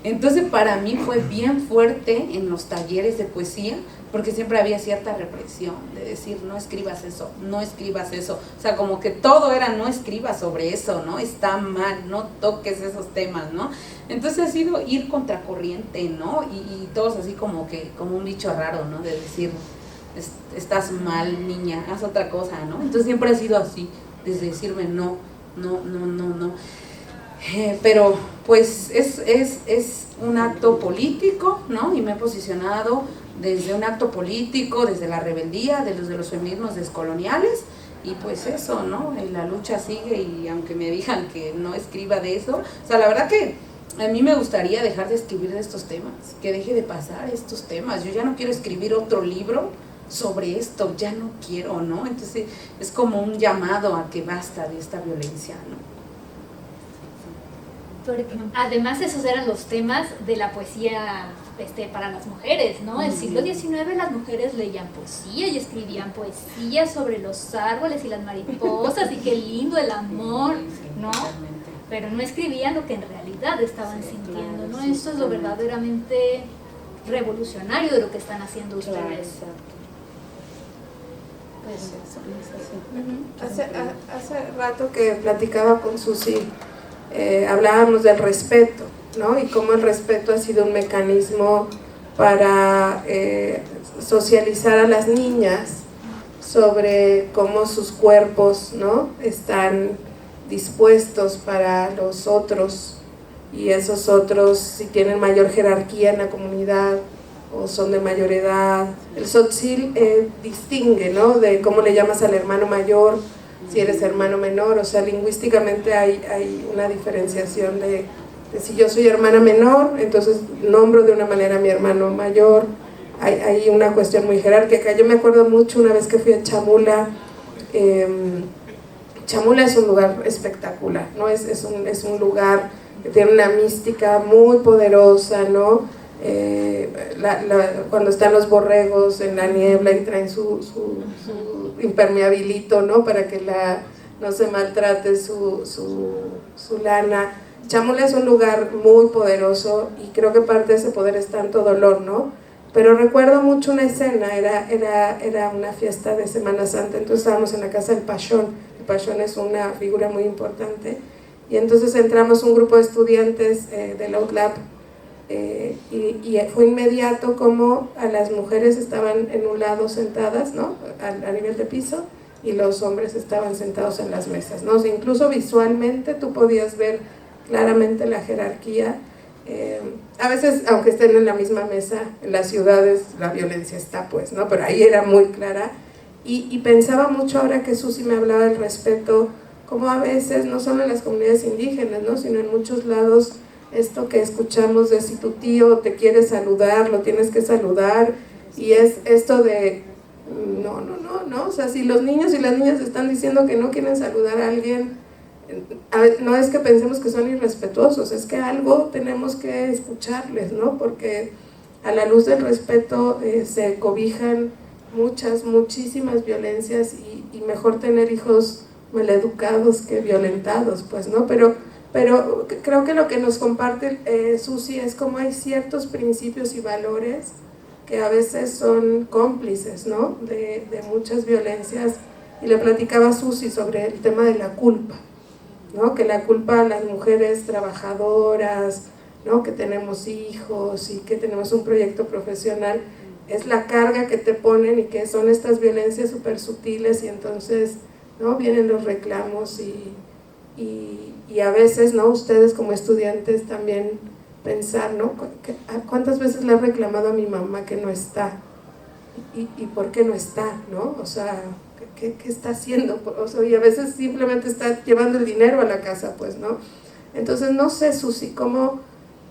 Entonces, para mí fue bien fuerte en los talleres de poesía, porque siempre había cierta represión de decir, no escribas eso, no escribas eso. O sea, como que todo era, no escribas sobre eso, ¿no? Está mal, no toques esos temas, ¿no? Entonces ha sido ir contracorriente, ¿no? Y todos así como un bicho raro, ¿no? De decir, estás mal, niña, haz otra cosa, ¿no? Entonces siempre ha sido así, desde decirme no. Pero pues es un acto político, ¿no? Y me he posicionado desde un acto político, desde la rebeldía, desde los feminismos descoloniales, y pues eso, ¿no? La lucha sigue, y aunque me digan que no escriba de eso, o sea, la verdad que a mí me gustaría dejar de escribir de estos temas, que deje de pasar estos temas. Yo ya no quiero escribir otro libro sobre esto, ya no quiero, ¿no? Entonces es como un llamado a que basta de esta violencia, ¿no? Además, esos eran los temas de la poesía para las mujeres, ¿no? El siglo XIX las mujeres leían poesía y escribían poesía sobre los árboles y las mariposas y qué lindo el amor, ¿no? Pero no escribían lo que en realidad estaban sintiendo, ¿no? Esto es lo verdaderamente revolucionario de lo que están haciendo ustedes. Hace rato que platicaba con Susi, hablábamos del respeto, ¿no? Y cómo el respeto ha sido un mecanismo para socializar a las niñas sobre cómo sus cuerpos, ¿no? Están dispuestos para los otros, y esos otros, si tienen mayor jerarquía en la comunidad o son de mayor edad. El Tzotzil distingue, ¿no? De cómo le llamas al hermano mayor, si eres hermano menor. O sea, lingüísticamente hay una diferenciación de si yo soy hermana menor, entonces nombro de una manera a mi hermano mayor. Hay una cuestión muy jerárquica. Yo me acuerdo mucho una vez que fui a Chamula. Chamula es un lugar espectacular, ¿no? Es un lugar que tiene una mística muy poderosa, ¿no? Cuando están los borregos en la niebla y traen su impermeabilito, ¿no? Para que no se maltrate su lana. Chamula es un lugar muy poderoso, y creo que parte de ese poder es tanto dolor, ¿no? Pero recuerdo mucho una escena, era una fiesta de Semana Santa, entonces estábamos en la casa del Pachón. El Pachón es una figura muy importante, y entonces entramos un grupo de estudiantes del Outlab, y fue inmediato como a las mujeres estaban en un lado sentadas, ¿no? A nivel de piso, y los hombres estaban sentados en las mesas, ¿no? O sea, incluso visualmente tú podías ver claramente la jerarquía. A veces, aunque estén en la misma mesa, en las ciudades la violencia está, pues, ¿no? Pero ahí era muy clara, y pensaba mucho ahora que Susi me hablaba del respeto, como a veces, no solo en las comunidades indígenas, ¿no? Sino en muchos lados, esto que escuchamos de si tu tío te quiere saludar, lo tienes que saludar, y es esto de no, o sea, si los niños y las niñas están diciendo que no quieren saludar a alguien, no es que pensemos que son irrespetuosos, es que algo tenemos que escucharles, ¿no? Porque a la luz del respeto se cobijan muchísimas violencias, y mejor tener hijos maleducados que violentados, pues, ¿no? Pero creo que lo que nos comparte Susi es como hay ciertos principios y valores que a veces son cómplices, ¿no? De muchas violencias, y le platicaba a Susi sobre el tema de la culpa, ¿no? Que la culpa a las mujeres trabajadoras, ¿no? Que tenemos hijos y que tenemos un proyecto profesional, es la carga que te ponen y que son estas violencias súper sutiles y entonces, ¿no? Vienen los reclamos y a veces, ¿no? Ustedes como estudiantes también pensar, ¿no? ¿Cuántas veces le he reclamado a mi mamá que no está? ¿Y por qué no está? ¿No? O sea, ¿qué está haciendo? O sea, y a veces simplemente está llevando el dinero a la casa, pues, ¿no? Entonces, no sé, Susi, cómo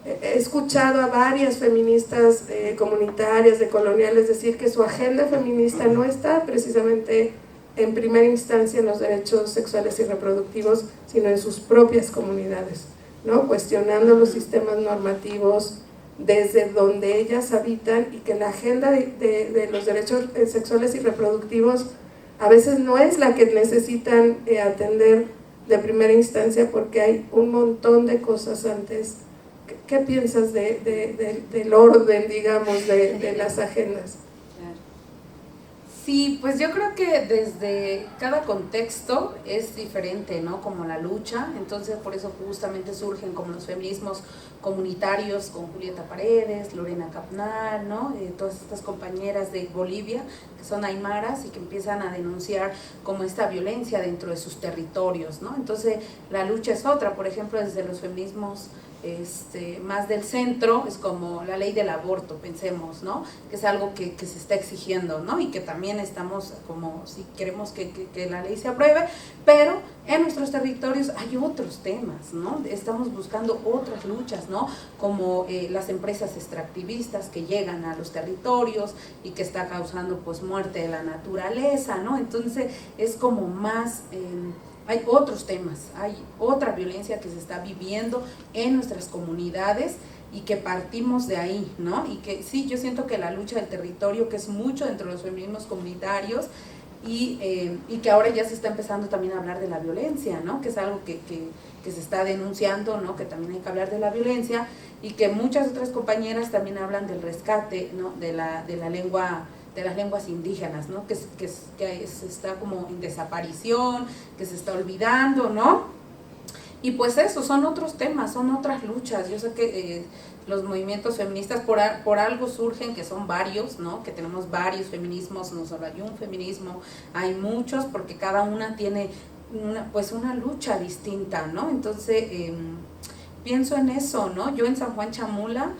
he escuchado a varias feministas comunitarias, decoloniales, decir que su agenda feminista no está precisamente en primera instancia en los derechos sexuales y reproductivos, sino en sus propias comunidades, ¿no? Cuestionando los sistemas normativos desde donde ellas habitan y que la agenda de los derechos sexuales y reproductivos a veces no es la que necesitan atender de primera instancia porque hay un montón de cosas antes. ¿Qué piensas del orden, digamos, de las agendas? Sí, pues yo creo que desde cada contexto es diferente, ¿no? Como la lucha, entonces por eso justamente surgen como los feminismos comunitarios con Julieta Paredes, Lorena Capnal, ¿no? Todas estas compañeras de Bolivia que son aymaras y que empiezan a denunciar como esta violencia dentro de sus territorios, ¿no? Entonces la lucha es otra, por ejemplo, desde los feminismos más del centro, es como la ley del aborto, pensemos, ¿no? Que es algo que se está exigiendo, ¿no? Y que también estamos como, si queremos que la ley se apruebe, pero en nuestros territorios hay otros temas, ¿no? Estamos buscando otras luchas, ¿no? Como las empresas extractivistas que llegan a los territorios y que está causando pues muerte de la naturaleza, ¿no? Entonces es como más... hay otros temas, hay otra violencia que se está viviendo en nuestras comunidades y que partimos de ahí, ¿no? Y que sí, yo siento que la lucha del territorio, que es mucho dentro de los feminismos comunitarios y que ahora ya se está empezando también a hablar de la violencia, ¿no? Que es algo que se está denunciando, ¿no? Que también hay que hablar de la violencia y que muchas otras compañeras también hablan del rescate, ¿no? de la lengua, de las lenguas indígenas, ¿no? Que se está como en desaparición, que se está olvidando, ¿no? Y pues eso, son otros temas, son otras luchas. Yo sé que los movimientos feministas por algo surgen, que son varios, ¿no? Que tenemos varios feminismos, no solo hay un feminismo, hay muchos, porque cada una tiene una lucha distinta, ¿no? Entonces, pienso en eso, ¿no? Yo en San Juan Chamula,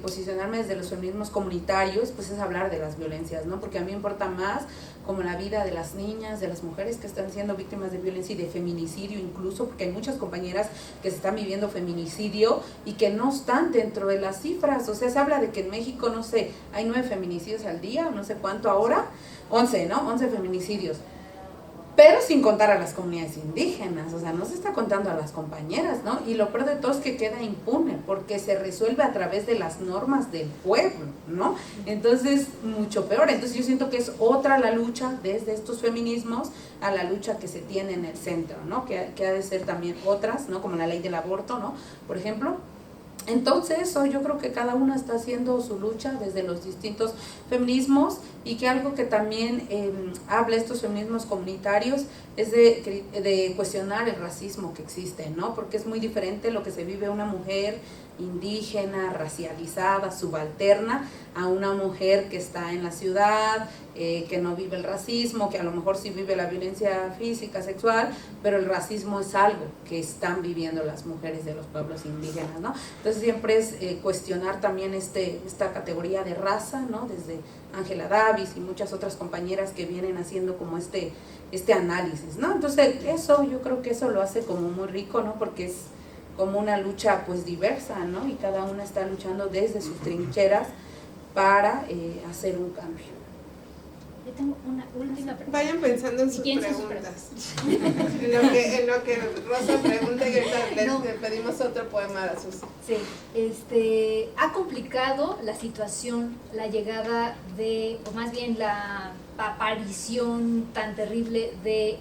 posicionarme desde los feminismos comunitarios, pues es hablar de las violencias, ¿no? Porque a mí me importa más como la vida de las niñas, de las mujeres que están siendo víctimas de violencia y de feminicidio incluso, porque hay muchas compañeras que se están viviendo feminicidio y que no están dentro de las cifras. O sea, se habla de que en México, no sé, hay 9 feminicidios al día, no sé cuánto ahora, 11, ¿no? 11 feminicidios. Pero sin contar a las comunidades indígenas, o sea, no se está contando a las compañeras, ¿no? Y lo peor de todo es que queda impune, porque se resuelve a través de las normas del pueblo, ¿no? Entonces, mucho peor. Entonces yo siento que es otra la lucha desde estos feminismos a la lucha que se tiene en el centro, ¿no? Que ha de ser también otras, ¿no? Como la ley del aborto, ¿no? Por ejemplo. Entonces eso, yo creo que cada una está haciendo su lucha desde los distintos feminismos y que algo que también habla estos feminismos comunitarios es de cuestionar el racismo que existe, ¿no? Porque es muy diferente lo que se vive una mujer indígena, racializada, subalterna, a una mujer que está en la ciudad, que no vive el racismo, que a lo mejor sí vive la violencia física, sexual, pero el racismo es algo que están viviendo las mujeres de los pueblos indígenas, ¿no? Entonces siempre es cuestionar también esta categoría de raza, ¿no? Desde Ángela Davis y muchas otras compañeras que vienen haciendo como este análisis, ¿no? Entonces eso, yo creo que eso lo hace como muy rico, ¿no? Porque es como una lucha pues diversa, ¿no? Y cada una está luchando desde sus trincheras para hacer un cambio. Yo tengo una última pregunta. Vayan pensando en sus preguntas. en lo que Rosa pregunta y ahorita le pedimos otro poema a Susi. Sí, ha complicado la situación, la llegada o más bien la aparición tan terrible de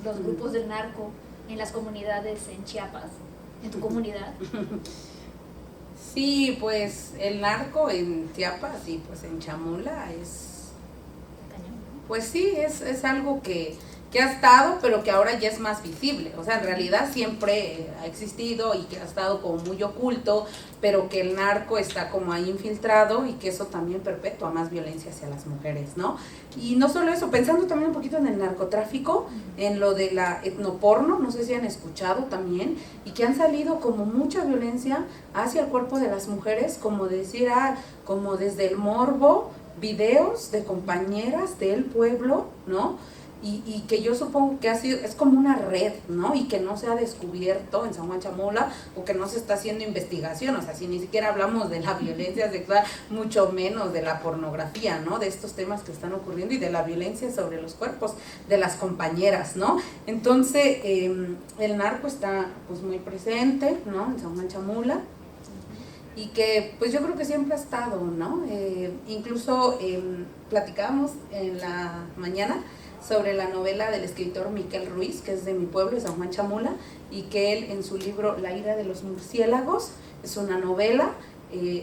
los grupos del narco en las comunidades en Chiapas, en tu comunidad. Sí, pues el narco en Chiapas y pues en Chamula es... Pues sí, es algo que que ha estado, pero que ahora ya es más visible. O sea, en realidad siempre ha existido y que ha estado como muy oculto, pero que el narco está como ahí infiltrado y que eso también perpetúa más violencia hacia las mujeres, ¿no? Y no solo eso, pensando también un poquito en el narcotráfico, en lo de la etnoporno, no sé si han escuchado también, y que han salido como mucha violencia hacia el cuerpo de las mujeres, como decir, como desde el morbo, videos de compañeras del pueblo, ¿no? Y que yo supongo que ha sido, es como una red, ¿no? Y que no se ha descubierto en San Juan Chamula, o que no se está haciendo investigación, o sea, si ni siquiera hablamos de la violencia sexual, mucho menos de la pornografía, ¿no? De estos temas que están ocurriendo y de la violencia sobre los cuerpos de las compañeras, ¿no? Entonces, el narco está pues muy presente, ¿no? En San Juan Chamula, y que pues yo creo que siempre ha estado, ¿no? Incluso platicábamos en la mañana sobre la novela del escritor Miquel Ruiz, que es de mi pueblo, de San Juan Chamula, y que él en su libro La ira de los murciélagos, es una novela,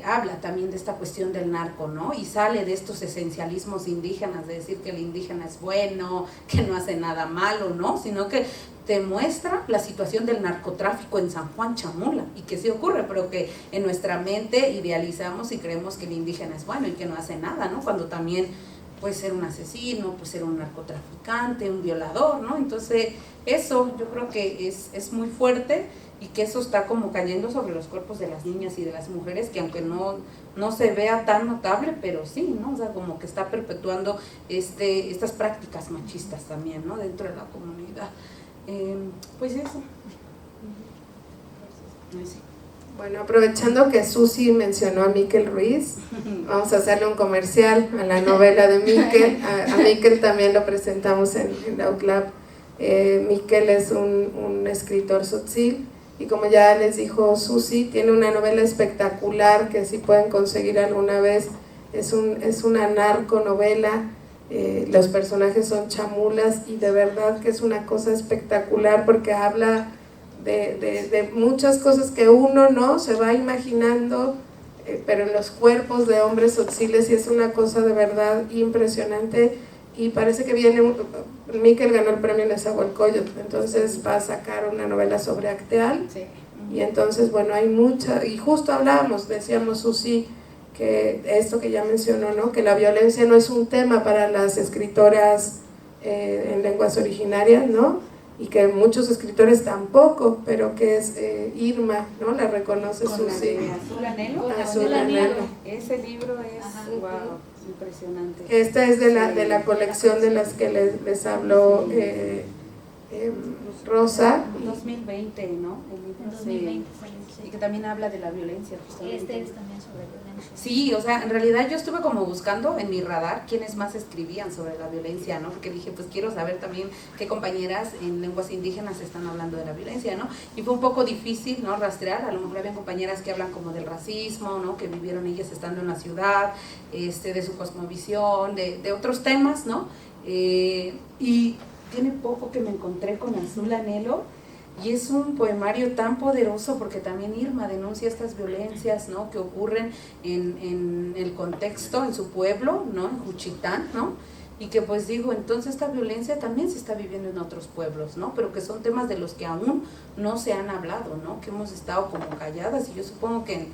habla también de esta cuestión del narco, ¿no? Y sale de estos esencialismos indígenas, de decir que el indígena es bueno, que no hace nada malo, ¿no? Sino que te muestra la situación del narcotráfico en San Juan Chamula, y que sí ocurre, pero que en nuestra mente idealizamos y creemos que el indígena es bueno y que no hace nada, ¿no? Cuando también puede ser un asesino, puede ser un narcotraficante, un violador, ¿no? Entonces, eso yo creo que es muy fuerte, y que eso está como cayendo sobre los cuerpos de las niñas y de las mujeres, que aunque no se vea tan notable, pero sí, ¿no? O sea, como que está perpetuando estas prácticas machistas también, ¿no? Dentro de la comunidad. Pues eso. Sí. Bueno, aprovechando que Susi mencionó a Miquel Ruiz, vamos a hacerle un comercial a la novela de Miquel. A Miquel también lo presentamos en la UCLAP. Miquel es un escritor tzotzil, y como ya les dijo Susi, tiene una novela espectacular que si pueden conseguir alguna vez. Es una narconovela. Los personajes son chamulas, y de verdad que es una cosa espectacular, porque habla de muchas cosas que uno no se va imaginando, pero en los cuerpos de hombres tzotziles, y es una cosa de verdad impresionante. Y parece que Miquel ganó el premio Nezahualcóyotl, entonces va a sacar una novela sobre Acteal. Sí. Y entonces, bueno, hay mucha, y justo decíamos Susi, que esto que ya mencionó, ¿no? Que la violencia no es un tema para las escritoras en lenguas originarias, ¿no? Y que muchos escritores tampoco, pero que es Irma, ¿no? La reconoce Susi. Azul Anhelo. Azul Anhelo. Ese libro es, wow, impresionante. Esta es de la colección de las que les habló Rosa. 2020, ¿no? En 2020 y que también habla de la violencia, justamente. Este es también sobre violencia. Sí, o sea, en realidad yo estuve como buscando en mi radar quiénes más escribían sobre la violencia, ¿no? Porque dije, pues quiero saber también qué compañeras en lenguas indígenas están hablando de la violencia, ¿no? Y fue un poco difícil, ¿no? Rastrear, a lo mejor había compañeras que hablan como del racismo, ¿no? Que vivieron ellas estando en la ciudad, de su cosmovisión, de otros temas, ¿no? Y tiene poco que me encontré con Azul Anhelo, y es un poemario tan poderoso porque también Irma denuncia estas violencias, ¿no? Que ocurren en el contexto, en su pueblo, ¿no? En Juchitán, ¿no? Y que pues digo, entonces esta violencia también se está viviendo en otros pueblos, ¿no? Pero que son temas de los que aún no se han hablado, ¿no? Que hemos estado como calladas, y yo supongo que en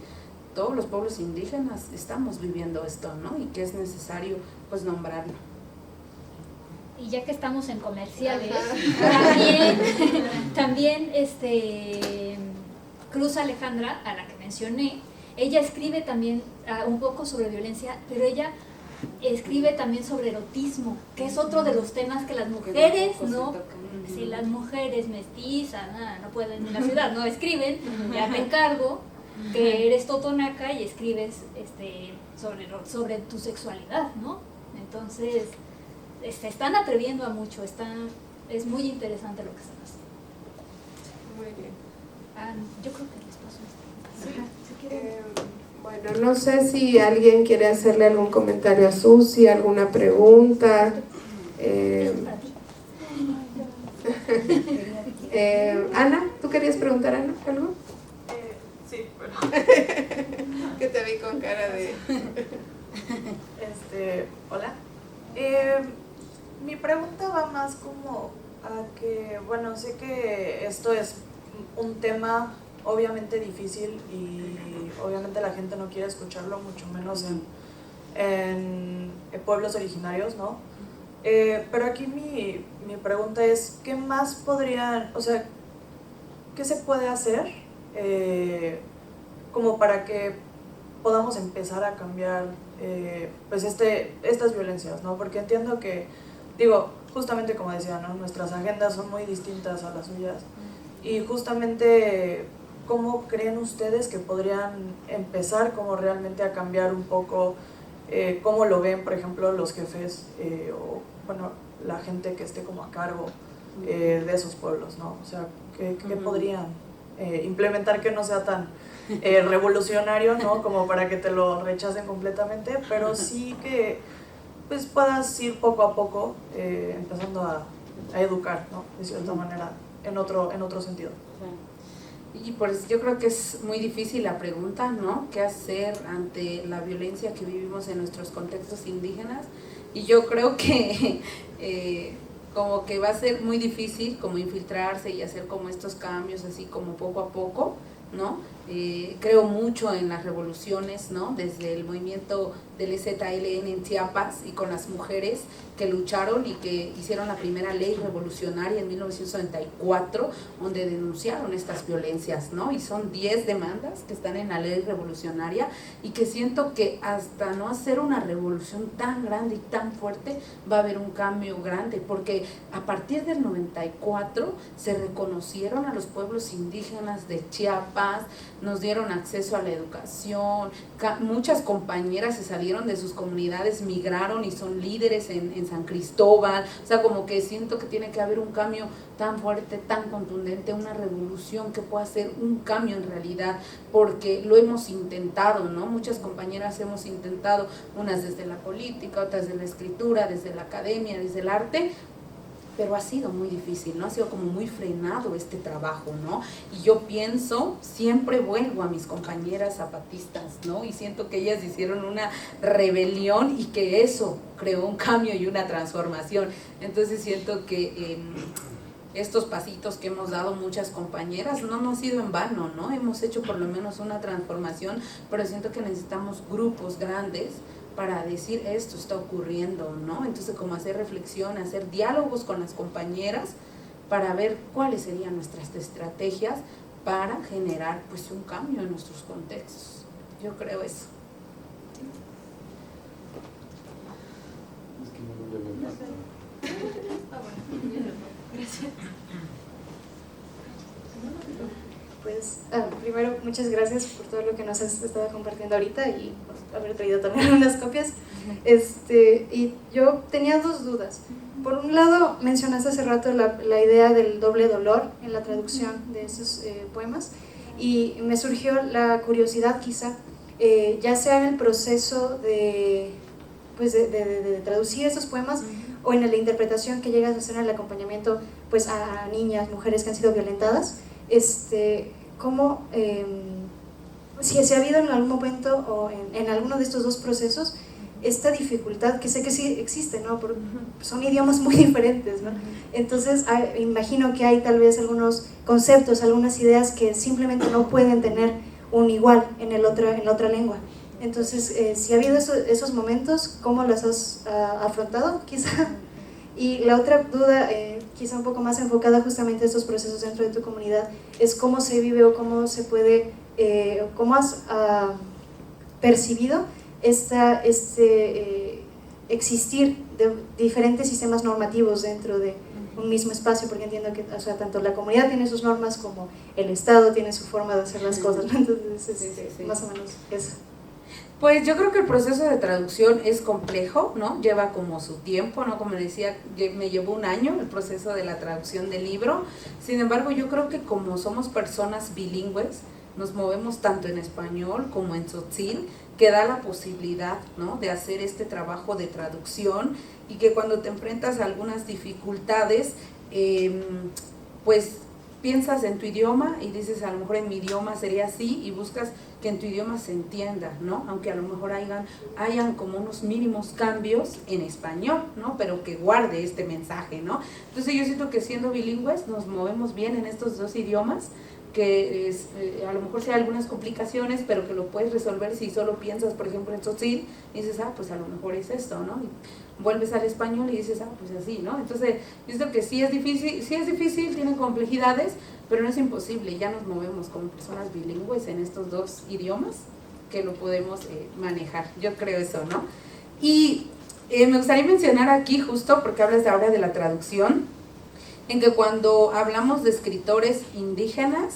todos los pueblos indígenas estamos viviendo esto, ¿no? Y que es necesario pues nombrarlo. Y ya que estamos en comerciales, también Cruz Alejandra, a la que mencioné, ella escribe también un poco sobre violencia, pero ella escribe también sobre erotismo, que es otro de los temas que las mujeres, ¿no? Si las mujeres mestizas, no pueden en la ciudad, no escriben, ya me encargo, que eres totonaca y escribes sobre tu sexualidad, ¿no? Entonces se están atreviendo a mucho, es muy interesante lo que están haciendo. Muy bien. Yo creo que les paso esto. Bueno, no sé si alguien quiere hacerle algún comentario a Susi, alguna pregunta. Ana, ¿tú querías preguntar algo? Sí, pero que te vi con cara de... hola. Mi pregunta va más como que, bueno, sé que esto es un tema obviamente difícil y obviamente la gente no quiere escucharlo, mucho menos en pueblos originarios, ¿no? Pero aquí mi pregunta es, ¿qué más podrían, o sea, qué se puede hacer como para que podamos empezar a cambiar pues estas violencias, ¿no? Porque entiendo que, digo, justamente como decía, ¿no? Nuestras agendas son muy distintas a las suyas y justamente, ¿cómo creen ustedes que podrían empezar como realmente a cambiar un poco cómo lo ven, por ejemplo, los jefes o, bueno, la gente que esté como a cargo de esos pueblos, ¿no? O sea, ¿qué podrían implementar que no sea tan revolucionario, ¿no? Como para que te lo rechacen completamente, pero sí que pues puedas ir poco a poco empezando a educar, ¿no? De cierta manera, en otro sentido. Y pues yo creo que es muy difícil la pregunta, ¿no? ¿Qué hacer ante la violencia que vivimos en nuestros contextos indígenas? Y yo creo que como que va a ser muy difícil como infiltrarse y hacer como estos cambios así como poco a poco, ¿no? Creo mucho en las revoluciones, ¿no? Desde el movimiento del EZLN en Chiapas y con las mujeres que lucharon y que hicieron la primera ley revolucionaria en 1994, donde denunciaron estas violencias, ¿no? Y son 10 demandas que están en la ley revolucionaria y que siento que hasta no hacer una revolución tan grande y tan fuerte va a haber un cambio grande, porque a partir del 94 se reconocieron a los pueblos indígenas de Chiapas, nos dieron acceso a la educación, muchas compañeras se salieron de sus comunidades, migraron y son líderes en San Cristóbal, o sea, como que siento que tiene que haber un cambio tan fuerte, tan contundente, una revolución que pueda hacer un cambio en realidad, porque lo hemos intentado, ¿no? Muchas compañeras hemos intentado, unas desde la política, otras desde la escritura, desde la academia, desde el arte, pero ha sido muy difícil, ¿no? Ha sido como muy frenado este trabajo, ¿no? Y yo pienso, siempre vuelvo a mis compañeras zapatistas, ¿no? Y siento que ellas hicieron una rebelión y que eso creó un cambio y una transformación. Entonces siento que estos pasitos que hemos dado muchas compañeras no han sido en vano, ¿no? Hemos hecho por lo menos una transformación, pero siento que necesitamos grupos grandes para decir esto está ocurriendo, ¿no? Entonces como hacer reflexión, hacer diálogos con las compañeras para ver cuáles serían nuestras estrategias para generar pues un cambio en nuestros contextos. Yo creo eso. Es que no lo veo más. Gracias. Pues primero muchas gracias por todo lo que nos has estado compartiendo ahorita y por haber traído también unas copias. Y yo tenía dos dudas. Por un lado, mencionaste hace rato la idea del doble dolor en la traducción de esos poemas y me surgió la curiosidad quizá, ya sea en el proceso de traducir esos poemas o en la interpretación que llegas a hacer en el acompañamiento pues a niñas, mujeres que han sido violentadas, cómo, si ha habido en algún momento o en alguno de estos dos procesos esta dificultad, que sé que sí existe, ¿no? Porque son idiomas muy diferentes, ¿no? Entonces imagino que hay tal vez algunos conceptos, algunas ideas que simplemente no pueden tener un igual en la otra lengua. Entonces, si ha habido esos momentos, ¿cómo los has afrontado quizá? Y la otra duda, quizá un poco más enfocada justamente a estos procesos dentro de tu comunidad, es cómo se vive o cómo se puede, cómo has percibido existir de diferentes sistemas normativos dentro de un mismo espacio, porque entiendo que, o sea, tanto la comunidad tiene sus normas como el Estado tiene su forma de hacer las cosas, ¿no? Entonces, sí. más o menos eso. Pues yo creo que el proceso de traducción es complejo, ¿no? Lleva como su tiempo, ¿no? Como decía, me llevó un año el proceso de la traducción del libro. Sin embargo, yo creo que como somos personas bilingües, nos movemos tanto en español como en tzotzil, que da la posibilidad, ¿no? De hacer este trabajo de traducción y que cuando te enfrentas a algunas dificultades, pues piensas en tu idioma y dices, a lo mejor en mi idioma sería así, y buscas que en tu idioma se entienda, ¿no? Aunque a lo mejor hayan como unos mínimos cambios en español, ¿no? Pero que guarde este mensaje, ¿no? Entonces yo siento que siendo bilingües nos movemos bien en estos dos idiomas, que a lo mejor sí hay algunas complicaciones, pero que lo puedes resolver si solo piensas, por ejemplo, en tzotzil, y dices, pues a lo mejor es esto, ¿no? Y vuelves al español y dices, pues así, ¿no? Entonces, yo creo que sí es difícil, tiene complejidades, pero no es imposible, ya nos movemos como personas bilingües en estos dos idiomas, que lo podemos manejar, yo creo eso, ¿no? Y me gustaría mencionar aquí, justo porque hablas ahora de la traducción, en que cuando hablamos de escritores indígenas,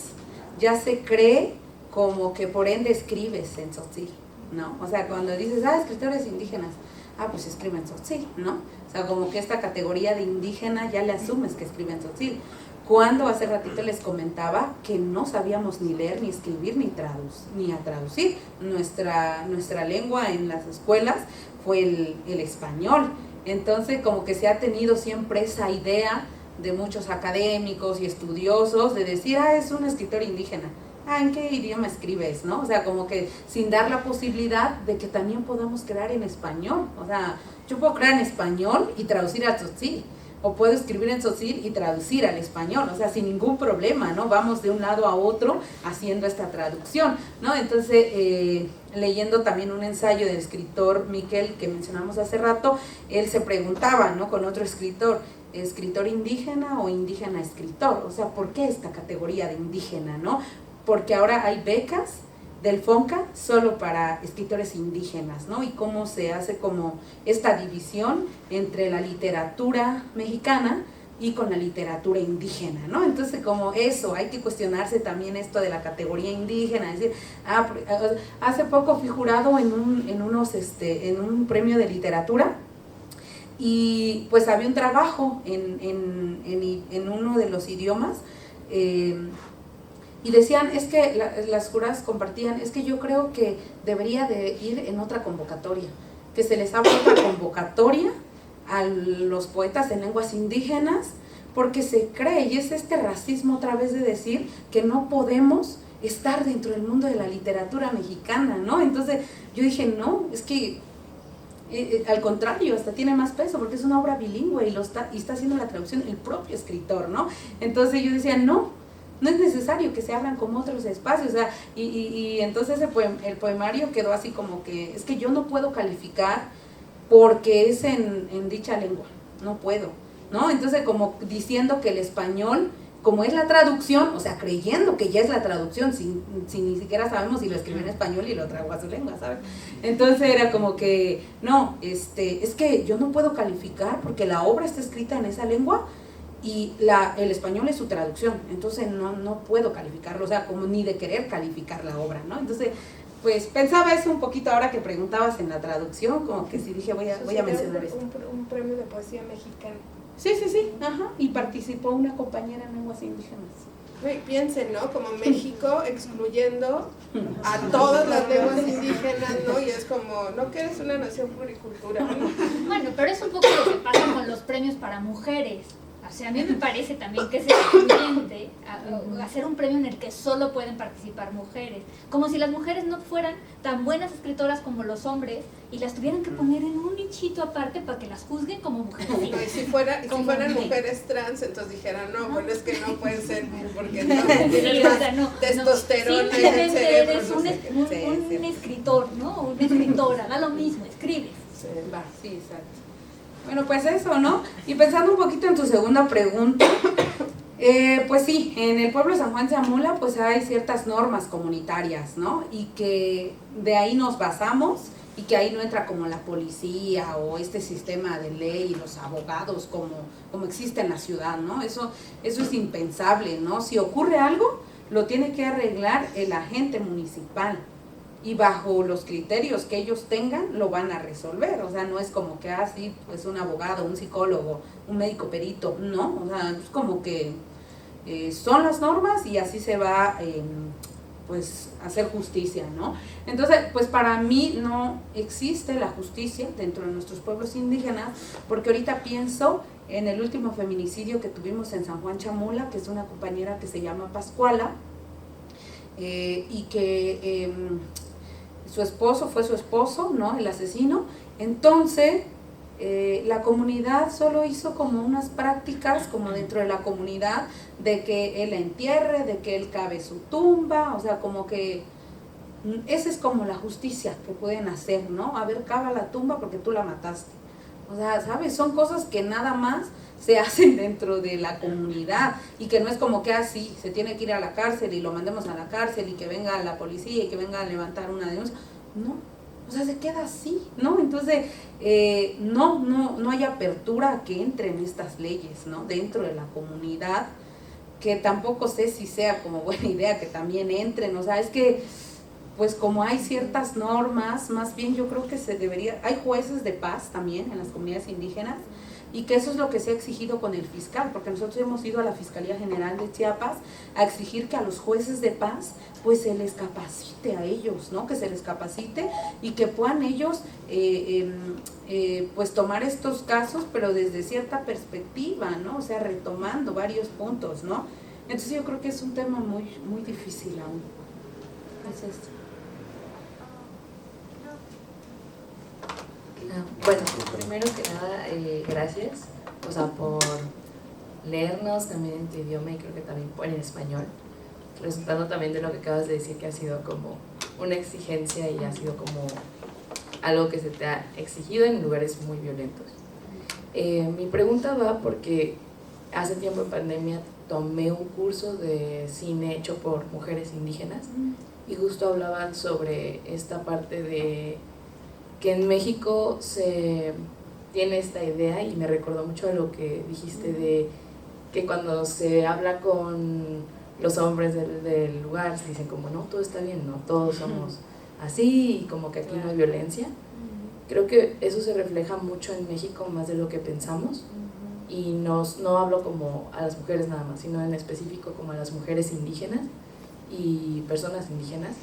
ya se cree como que por ende escribes en tzotzil, ¿no? O sea, cuando dices, escritores indígenas, pues escriben tzotzil, ¿no? O sea, como que esta categoría de indígena ya le asumes que escriben tzotzil. Cuando hace ratito les comentaba que no sabíamos ni leer, ni escribir, ni a traducir. Nuestra lengua en las escuelas fue el español. Entonces, como que se ha tenido siempre esa idea de muchos académicos y estudiosos de decir, es un escritor indígena. ¿En qué idioma escribes, no? O sea, como que sin dar la posibilidad de que también podamos crear en español. O sea, yo puedo crear en español y traducir al tzotzil, o puedo escribir en tzotzil y traducir al español, o sea, sin ningún problema, ¿no? Vamos de un lado a otro haciendo esta traducción, ¿no? Entonces, leyendo también un ensayo del escritor Miquel que mencionamos hace rato, él se preguntaba, ¿no? Con otro escritor indígena o indígena escritor, o sea, ¿por qué esta categoría de indígena, no? Porque ahora hay becas del FONCA solo para escritores indígenas, ¿no? Y cómo se hace como esta división entre la literatura mexicana y con la literatura indígena, ¿no? Entonces, como eso, hay que cuestionarse también esto de la categoría indígena, es decir, hace poco fui jurado en un premio de literatura, y pues había un trabajo en uno de los idiomas, y decían, es que las juradas compartían, es que yo creo que debería de ir en otra convocatoria, que se les abra otra convocatoria a los poetas en lenguas indígenas, porque se cree, y es este racismo otra vez de decir que no podemos estar dentro del mundo de la literatura mexicana, ¿no? Entonces yo dije, no, es que al contrario, hasta tiene más peso porque es una obra bilingüe y está haciendo la traducción el propio escritor, ¿no? Entonces yo decía, no es necesario que se abran como otros espacios, o sea, y entonces el poemario quedó así como que, es que yo no puedo calificar porque es en dicha lengua, no puedo, ¿no? Entonces como diciendo que el español, como es la traducción, o sea, creyendo que ya es la traducción, sin ni siquiera sabemos si lo escribió en español y lo trajo a su lengua, ¿sabes? Entonces era como que, no, es que yo no puedo calificar porque la obra está escrita en esa lengua y el español es su traducción, entonces no puedo calificarlo, o sea, como ni de querer calificar la obra, ¿no? Entonces, pues pensaba eso un poquito ahora que preguntabas en la traducción, como que sí dije, voy a mencionar esto. Un premio de poesía mexicana. Sí, ajá, y participó una compañera en lenguas indígenas. Piensen, ¿no? Como México excluyendo a todas las lenguas indígenas, ¿no? Y es como, no que eres una nación pluricultural, ¿no? Bueno, pero es un poco lo que pasa con los premios para mujeres. O sea, a mí me parece también que es excluyente hacer un premio en el que solo pueden participar mujeres. Como si las mujeres no fueran tan buenas escritoras como los hombres y las tuvieran que poner en un nichito aparte para que las juzguen como mujeres. No, y si fueran mujeres trans, entonces dijeran, no, bueno, es que no pueden ser porque no tienen más testosterona en el cerebro. Eres un escritor, ¿no? Una escritora, da lo mismo, escribes. Sí, exacto. Bueno, pues eso, ¿no? Y pensando un poquito en tu segunda pregunta, pues sí, en el pueblo de San Juan Chamula pues hay ciertas normas comunitarias, ¿no? Y que de ahí nos basamos y que ahí no entra como la policía o este sistema de ley y los abogados como existe en la ciudad, ¿no? Eso es impensable, ¿no? Si ocurre algo, lo tiene que arreglar el agente municipal. Y bajo los criterios que ellos tengan, lo van a resolver. O sea, no es como que, sí, pues un abogado, un psicólogo, un médico perito, no. O sea, es como que son las normas y así se va pues hacer justicia, ¿no? Entonces, pues para mí no existe la justicia dentro de nuestros pueblos indígenas, porque ahorita pienso en el último feminicidio que tuvimos en San Juan Chamula, que es una compañera que se llama Pascuala, y que su esposo fue su esposo, ¿no? El asesino. Entonces, la comunidad solo hizo como unas prácticas como dentro de la comunidad de que él la entierre, de que él cave su tumba, o sea, como que esa es como la justicia que pueden hacer, ¿no? A ver, cava la tumba porque tú la mataste. O sea, ¿sabes? Son cosas que nada más se hacen dentro de la comunidad y que no es como que así se tiene que ir a la cárcel y lo mandemos a la cárcel y que venga la policía y que venga a levantar una denuncia. No, o sea, se queda así, ¿no? Entonces, no hay apertura a que entren estas leyes, ¿no? Dentro de la comunidad, que tampoco sé si sea como buena idea que también entren, o sea, es que pues como hay ciertas normas, más bien yo creo que se debería, hay jueces de paz también en las comunidades indígenas, y que eso es lo que se ha exigido con el fiscal, porque nosotros hemos ido a la Fiscalía General de Chiapas a exigir que a los jueces de paz pues se les capacite a ellos, ¿no? Que se les capacite y que puedan ellos pues tomar estos casos, pero desde cierta perspectiva, ¿no? O sea, retomando varios puntos, ¿no? Entonces yo creo que es un tema muy, muy difícil aún. Entonces, bueno, primero que nada, gracias, o sea, por leernos también en tu idioma y creo que también en español, resultando también de lo que acabas de decir, que ha sido como una exigencia y ha sido como algo que se te ha exigido en lugares muy violentos. Mi pregunta va porque hace tiempo en pandemia tomé un curso de cine hecho por mujeres indígenas y justo hablaban sobre esta parte de que en México se tiene esta idea, y me recordó mucho a lo que dijiste de que cuando se habla con los hombres del lugar se dicen como no, todo está bien, no, todos somos así y como que aquí no hay violencia. Creo que eso se refleja mucho en México más de lo que pensamos, y no hablo como a las mujeres nada más, sino en específico como a las mujeres indígenas y personas indígenas.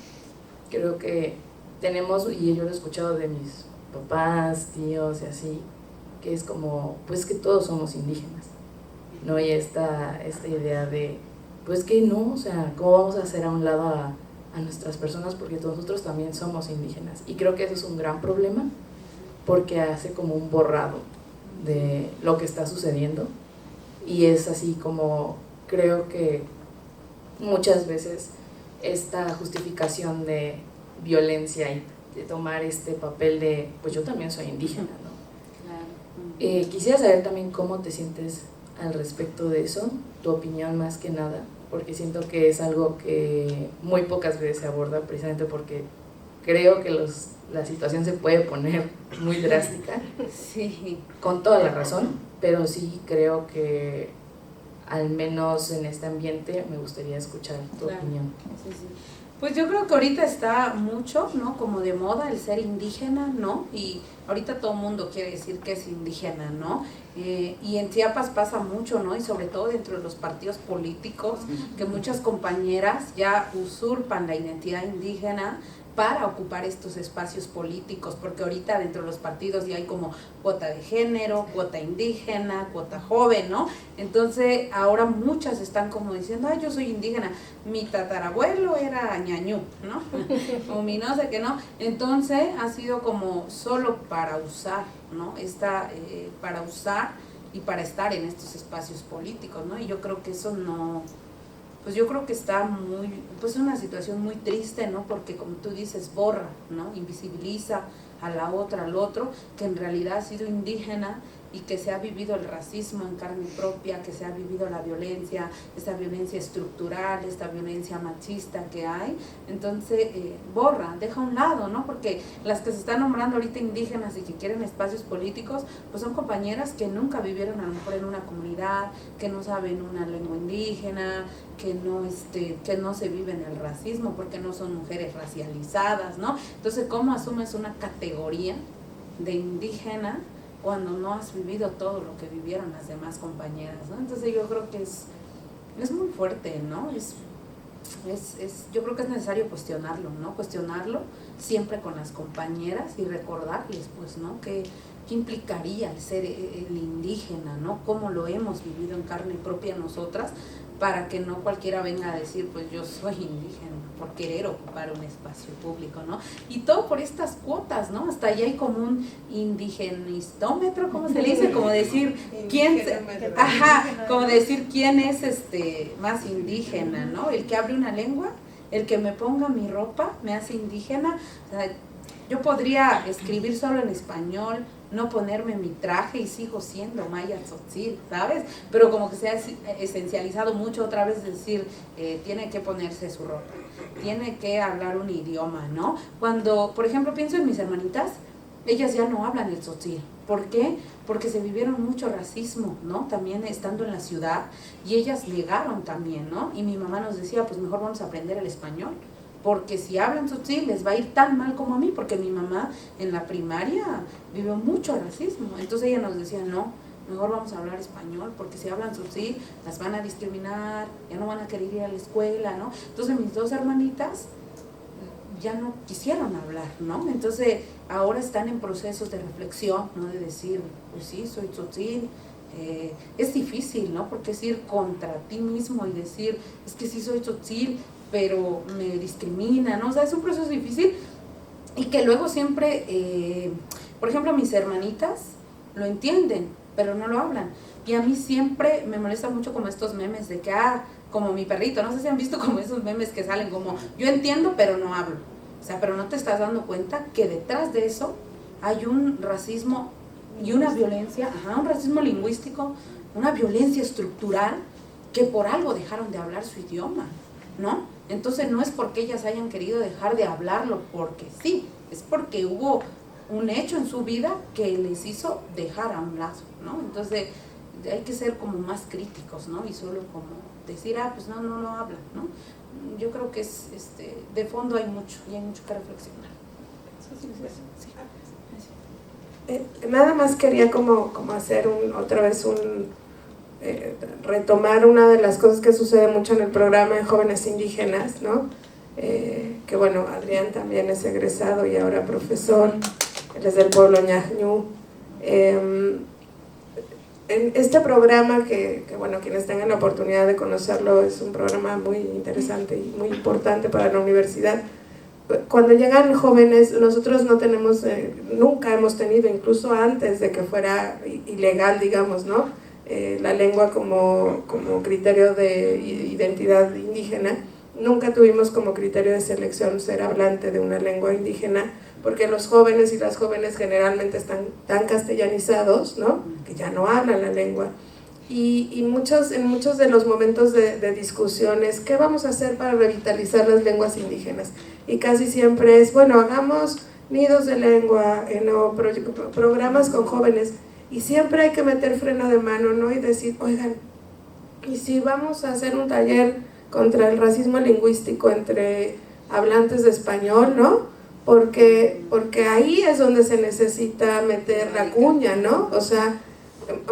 Creo que tenemos, y yo lo he escuchado de mis papás, tíos y así, que es como, pues que todos somos indígenas, ¿no? Y esta idea de, pues que no, o sea, ¿cómo vamos a hacer a un lado a nuestras personas? Porque nosotros también somos indígenas. Y creo que eso es un gran problema, porque hace como un borrado de lo que está sucediendo. Y es así como, creo que muchas veces esta justificación de violencia y de tomar este papel de, pues yo también soy indígena, ¿no? Claro. Quisiera saber también cómo te sientes al respecto de eso, tu opinión más que nada, porque siento que es algo que muy pocas veces se aborda, precisamente porque creo que la situación se puede poner muy drástica, sí, con toda la razón, pero sí creo que al menos en este ambiente me gustaría escuchar tu opinión. Sí, sí. Pues yo creo que ahorita está mucho, ¿no? Como de moda el ser indígena, ¿no? Y ahorita todo el mundo quiere decir que es indígena, ¿no? Y en Chiapas pasa mucho, ¿no? Y sobre todo dentro de los partidos políticos, que muchas compañeras ya usurpan la identidad indígena para ocupar estos espacios políticos, porque ahorita dentro de los partidos ya hay como cuota de género, cuota indígena, cuota joven, ¿no? Entonces ahora muchas están como diciendo, ay, yo soy indígena, mi tatarabuelo era ñañú, ¿no? O mi no sé qué, ¿no? Entonces ha sido como solo para usar, ¿no? Para usar y para estar en estos espacios políticos, ¿no? Y yo creo que eso no... Pues yo creo que está muy, pues una situación muy triste, ¿no? Porque como tú dices, borra, ¿no? Invisibiliza a la otra, al otro, que en realidad ha sido indígena y que se ha vivido el racismo en carne propia, que se ha vivido la violencia, esta violencia estructural, esta violencia machista que hay. Entonces, borra, deja a un lado, ¿no? Porque las que se están nombrando ahorita indígenas y que quieren espacios políticos, pues son compañeras que nunca vivieron a lo mejor en una comunidad, que no saben una lengua indígena, que no se viven el racismo, porque no son mujeres racializadas, ¿no? Entonces, ¿cómo asumes una categoría de indígena cuando no has vivido todo lo que vivieron las demás compañeras, ¿no? Entonces yo creo que es muy fuerte, ¿no? yo creo que es necesario cuestionarlo, ¿no? Cuestionarlo siempre con las compañeras y recordarles, pues, ¿no? ¿Qué implicaría el ser el indígena, ¿no? Cómo lo hemos vivido en carne propia nosotras, para que no cualquiera venga a decir, pues yo soy indígena por querer ocupar un espacio público, ¿no? Y todo por estas cuotas, ¿no? Hasta allá hay como un indigenistómetro, ¿cómo se le dice? Como decir como decir quién es más indígena, ¿no? El que hable una lengua, el que me ponga mi ropa me hace indígena. O sea, yo podría escribir solo en español, no ponerme mi traje y sigo siendo maya tzotzil, ¿sabes? Pero como que se ha esencializado mucho otra vez decir, tiene que ponerse su ropa, tiene que hablar un idioma, ¿no? Cuando, por ejemplo, pienso en mis hermanitas, ellas ya no hablan el tzotzil. ¿Por qué? Porque se vivieron mucho racismo, ¿no? También estando en la ciudad, y ellas negaron también, ¿no? Y mi mamá nos decía, pues mejor vamos a aprender el español, porque si hablan tzotzil les va a ir tan mal como a mí, porque mi mamá en la primaria vivió mucho racismo. Entonces ella nos decía, no, mejor vamos a hablar español, porque si hablan tzotzil las van a discriminar, ya no van a querer ir a la escuela, ¿no? Entonces mis dos hermanitas ya no quisieron hablar, ¿no? Entonces ahora están en procesos de reflexión, ¿no? De decir, pues sí, soy tzotzil. Es difícil, ¿no? Porque es ir contra ti mismo y decir, es que sí soy tzotzil, pero me discrimina, ¿no? O sea, es un proceso difícil, y que luego siempre, por ejemplo, mis hermanitas lo entienden, pero no lo hablan. Y a mí siempre me molesta mucho como estos memes de que, como mi perrito, no sé si han visto como esos memes que salen como, yo entiendo, pero no hablo. O sea, pero no te estás dando cuenta que detrás de eso hay un racismo y una violencia, un racismo lingüístico, una violencia estructural, que por algo dejaron de hablar su idioma, ¿no? Entonces no es porque ellas hayan querido dejar de hablarlo porque sí, es porque hubo un hecho en su vida que les hizo dejar a un lado, ¿no? Entonces hay que ser como más críticos, ¿no? Y solo como decir, pues no hablan, ¿no? Yo creo que es, de fondo hay mucho, y hay mucho que reflexionar. Sí. Nada más quería como hacer retomar una de las cosas que sucede mucho en el programa de jóvenes indígenas, ¿no? Que bueno, Adrián también es egresado y ahora profesor, él es del pueblo ñañú. En este programa que bueno, quienes tengan la oportunidad de conocerlo, es un programa muy interesante y muy importante para la universidad. Cuando llegan jóvenes, nosotros no tenemos, nunca hemos tenido, incluso antes de que fuera ilegal, digamos, ¿no? La lengua como criterio de identidad indígena, nunca tuvimos como criterio de selección ser hablante de una lengua indígena, porque los jóvenes y las jóvenes generalmente están tan castellanizados, ¿no? Que ya no hablan la lengua. Y en muchos de los momentos de discusiones, ¿qué vamos a hacer para revitalizar las lenguas indígenas? Y casi siempre es, bueno, hagamos nidos de lengua, programas con jóvenes, y siempre hay que meter freno de mano, ¿no? Y decir, oigan, ¿y si vamos a hacer un taller contra el racismo lingüístico entre hablantes de español, ¿no? Porque ahí es donde se necesita meter la cuña, ¿no? O sea,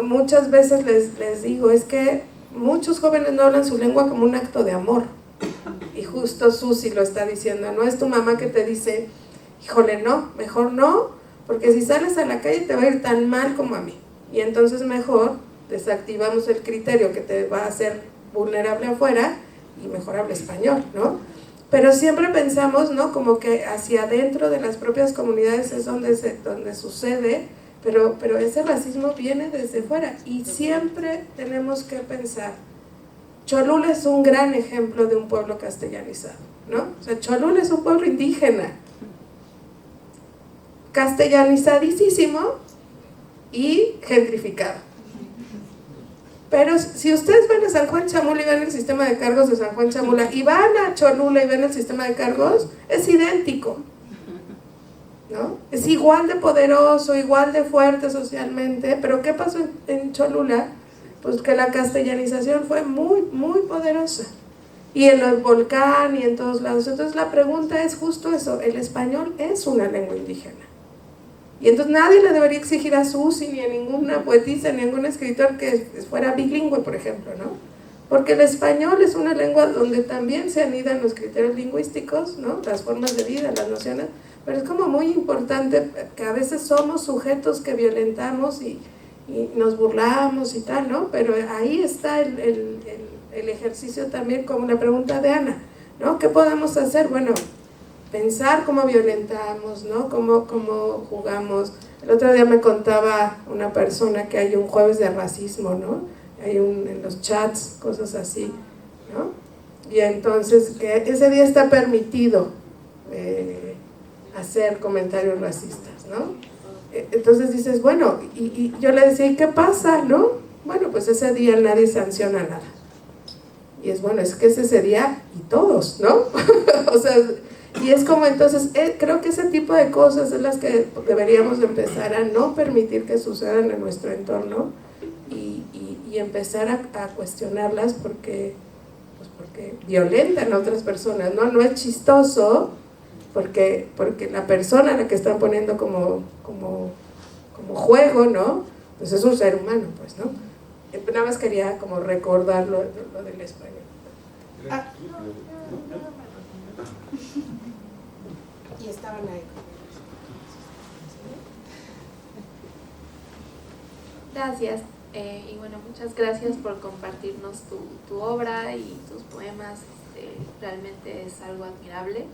muchas veces les digo, es que muchos jóvenes no hablan su lengua como un acto de amor. Y justo Susi lo está diciendo, no es tu mamá que te dice, híjole, no, mejor no, porque si sales a la calle te va a ir tan mal como a mí. Y entonces mejor desactivamos el criterio que te va a hacer vulnerable afuera y mejor habla español, ¿no? Pero siempre pensamos, ¿no? Como que hacia adentro de las propias comunidades es donde sucede, pero ese racismo viene desde fuera. Y siempre tenemos que pensar, Cholula es un gran ejemplo de un pueblo castellanizado, ¿no? O sea, Cholula es un pueblo indígena, castellanizadísimo y gentrificado. Pero si ustedes van a San Juan Chamula y ven el sistema de cargos de San Juan Chamula, y van a Cholula y ven el sistema de cargos, es idéntico, ¿no? Es igual de poderoso, igual de fuerte socialmente. Pero ¿qué pasó en Cholula? Pues que la castellanización fue muy, muy poderosa, y en el volcán y en todos lados. Entonces la pregunta es justo eso, el español es una lengua indígena. Y entonces nadie le debería exigir a Susi, ni a ninguna poetisa, ni a ningún escritor que fuera bilingüe, por ejemplo, ¿no? Porque el español es una lengua donde también se anidan los criterios lingüísticos, ¿no? Las formas de vida, las nociones, pero es como muy importante que a veces somos sujetos que violentamos y nos burlamos y tal, ¿no? Pero ahí está el ejercicio también, como la pregunta de Ana, ¿no? ¿Qué podemos hacer? Bueno, pensar cómo violentamos, ¿no? Cómo jugamos. El otro día me contaba una persona que hay un jueves de racismo, ¿no? Hay en los chats, cosas así, ¿no? Y entonces que ese día está permitido hacer comentarios racistas, ¿no? Entonces dices, bueno, y yo le decía, ¿y qué pasa, no? Bueno, pues ese día nadie sanciona nada. Y es bueno, es que es ese día y todos, ¿no? O sea, y es como entonces, creo que ese tipo de cosas es las que deberíamos empezar a no permitir que sucedan en nuestro entorno y empezar a cuestionarlas porque violentan a otras personas, ¿no? No es chistoso porque la persona a la que están poniendo como juego, ¿no? Pues es un ser humano, pues, ¿no? Nada más quería como recordar lo del español. Ah. Y estaban ahí. Gracias. Y bueno, muchas gracias por compartirnos tu obra y tus poemas. Realmente es algo admirable.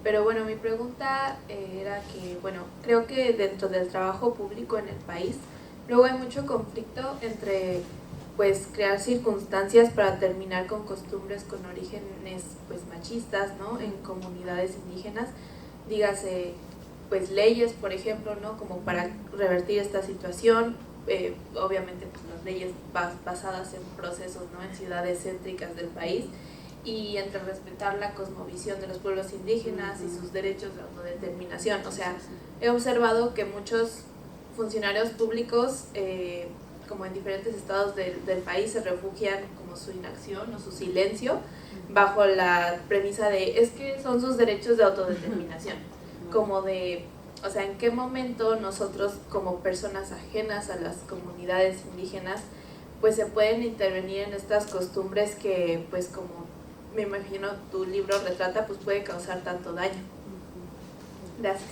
Pero bueno, mi pregunta era que, bueno, creo que dentro del trabajo público en el país, luego hay mucho conflicto entre, pues, crear circunstancias para terminar con costumbres con orígenes, pues, machistas, ¿no? En comunidades indígenas, dígase, pues, leyes, por ejemplo, ¿no? Como para revertir esta situación, obviamente, pues, las leyes basadas en procesos, ¿no? En ciudades céntricas del país, y entre respetar la cosmovisión de los pueblos indígenas y sus derechos de autodeterminación. O sea, he observado que muchos funcionarios públicos, como en diferentes estados del país, se refugian como su inacción o su silencio bajo la premisa de, es que son sus derechos de autodeterminación, como de, o sea, en qué momento nosotros como personas ajenas a las comunidades indígenas, pues se pueden intervenir en estas costumbres que, pues, como me imagino tu libro retrata, pues puede causar tanto daño. Gracias.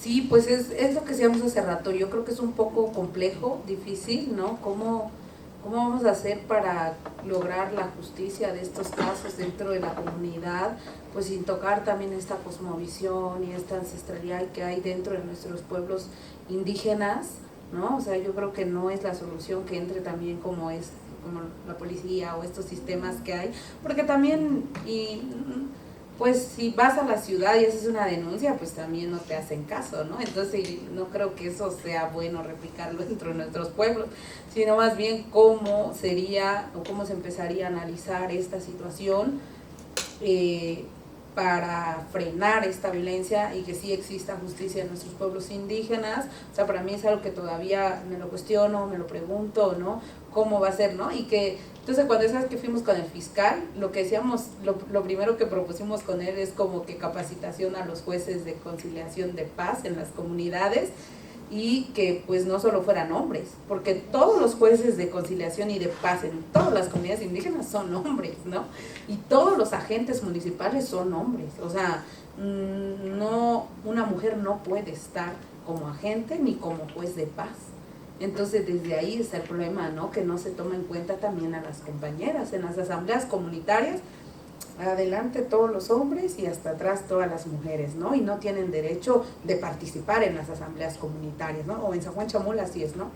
Sí, pues es lo que decíamos hace rato. Yo creo que es un poco complejo, difícil, ¿no? ¿Cómo vamos a hacer para lograr la justicia de estos casos dentro de la comunidad? Pues sin tocar también esta cosmovisión y esta ancestralidad que hay dentro de nuestros pueblos indígenas, ¿no? O sea, yo creo que no es la solución que entre también como la policía o estos sistemas que hay, porque también, pues si vas a la ciudad y haces una denuncia, pues también no te hacen caso, ¿no? Entonces no creo que eso sea bueno replicarlo dentro de nuestros pueblos, sino más bien cómo sería o cómo se empezaría a analizar esta situación para frenar esta violencia y que sí exista justicia en nuestros pueblos indígenas. O sea, para mí es algo que todavía me lo cuestiono, me lo pregunto, ¿no? ¿Cómo va a ser, no? Y que, entonces cuando sabes que fuimos con el fiscal, lo que decíamos, lo primero que propusimos con él es como que capacitación a los jueces de conciliación de paz en las comunidades, y que pues no solo fueran hombres, porque todos los jueces de conciliación y de paz en todas las comunidades indígenas son hombres, ¿no? Y todos los agentes municipales son hombres. O sea, no, una mujer no puede estar como agente ni como juez de paz. Entonces desde ahí está el problema, ¿no? Que no se toma en cuenta también a las compañeras en las asambleas comunitarias. Adelante todos los hombres y hasta atrás todas las mujeres, ¿no? Y no tienen derecho de participar en las asambleas comunitarias, ¿no? O en San Juan Chamula así es, ¿no?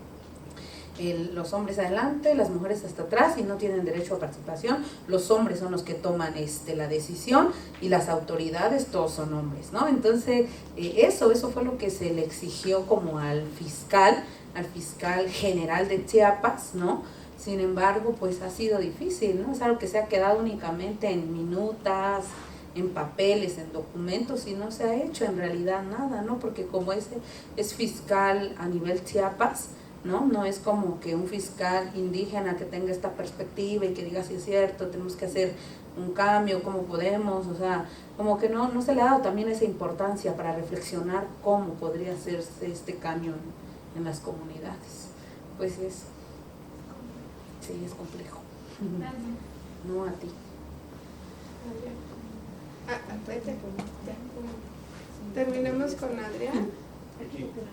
Los hombres adelante, las mujeres hasta atrás, y no tienen derecho a participación. Los hombres son los que toman la decisión, y las autoridades todos son hombres, ¿no? Entonces eso fue lo que se le exigió como al fiscal general de Chiapas, ¿no? Sin embargo, pues ha sido difícil, ¿no? Es algo que se ha quedado únicamente en minutas, en papeles, en documentos, y no se ha hecho en realidad nada, ¿no? Porque como ese es fiscal a nivel Chiapas, ¿no? No es como que un fiscal indígena que tenga esta perspectiva y que diga si es cierto, tenemos que hacer un cambio, cómo podemos, o sea, como que no se le ha dado también esa importancia para reflexionar cómo podría hacerse este cambio en las comunidades. Pues eso. Sí, es complejo. No a ti. Vete. Terminemos con Adrián. Ya, otra.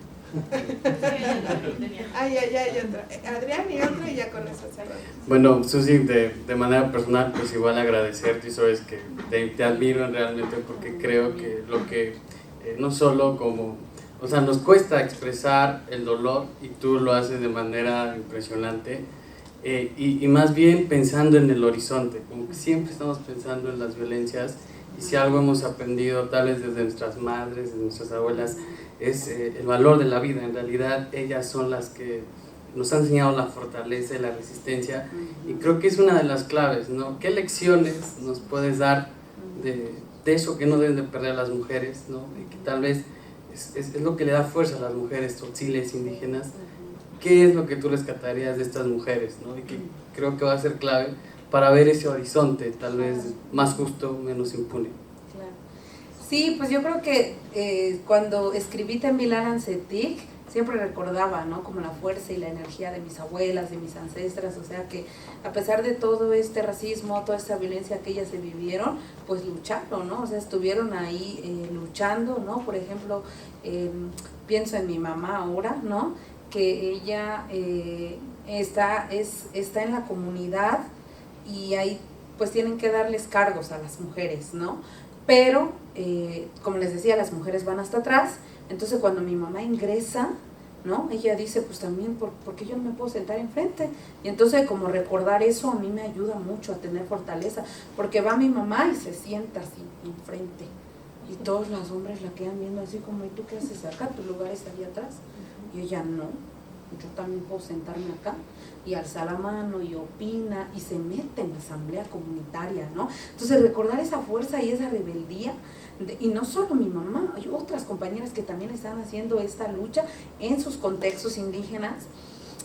Adrián y otro y ya con eso cerramos. Bueno, Susi, de manera personal, pues igual agradecerte, y sabes que te admiro realmente, porque creo que lo que no solo como, o sea, nos cuesta expresar el dolor y tú lo haces de manera impresionante, y más bien pensando en el horizonte, como que siempre estamos pensando en las violencias, y si algo hemos aprendido tal vez desde nuestras madres, de nuestras abuelas, es el valor de la vida. En realidad ellas son las que nos han enseñado la fortaleza y la resistencia, y creo que es una de las claves, ¿no? ¿Qué lecciones nos puedes dar de eso que no deben de perder las mujeres, ¿no? Y que tal vez es lo que le da fuerza a las mujeres tzotziles indígenas? ¿Qué es lo que tú rescatarías de estas mujeres, ¿no? Y que creo que va a ser clave para ver ese horizonte tal vez más justo, menos impune. Claro. Sí, pues yo creo que cuando escribí Tembilaran Setik, siempre recordaba, ¿no? Como la fuerza y la energía de mis abuelas, de mis ancestras, o sea que a pesar de todo este racismo, toda esta violencia que ellas se vivieron, pues lucharon, ¿no? O sea, estuvieron ahí luchando, ¿no? Por ejemplo, pienso en mi mamá ahora, ¿no? Que ella está en la comunidad, y ahí pues tienen que darles cargos a las mujeres, ¿no? Pero, como les decía, las mujeres van hasta atrás. Entonces cuando mi mamá ingresa, ¿no? Ella dice, pues también, ¿por qué yo no me puedo sentar enfrente? Y entonces como recordar eso a mí me ayuda mucho a tener fortaleza, porque va mi mamá y se sienta así enfrente, y todos los hombres la quedan viendo así como, ¿y tú qué haces acá? ¿Tu lugar es allá atrás? Y ella, no, yo también puedo sentarme acá, y alza la mano y opina y se mete en la asamblea comunitaria, ¿no? Entonces recordar esa fuerza y esa rebeldía, y no solo mi mamá, hay otras compañeras que también están haciendo esta lucha en sus contextos indígenas,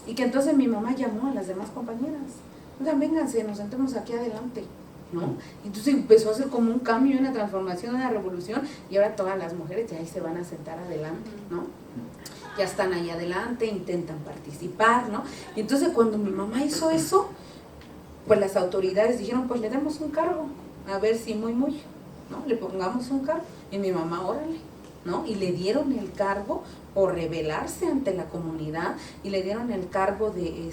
y que entonces mi mamá llamó a las demás compañeras, oigan, vénganse, nos sentemos aquí adelante, ¿no? Entonces empezó a hacer como un cambio, una transformación, una revolución, y ahora todas las mujeres ya ahí se van a sentar adelante, ¿no? Ya están ahí adelante, intentan participar, ¿no? Y entonces cuando mi mamá hizo eso, pues las autoridades dijeron, pues le demos un cargo, a ver si muy, ¿no? Le pongamos un cargo, y mi mamá, órale, ¿no? Y le dieron el cargo por rebelarse ante la comunidad, y le dieron el cargo de,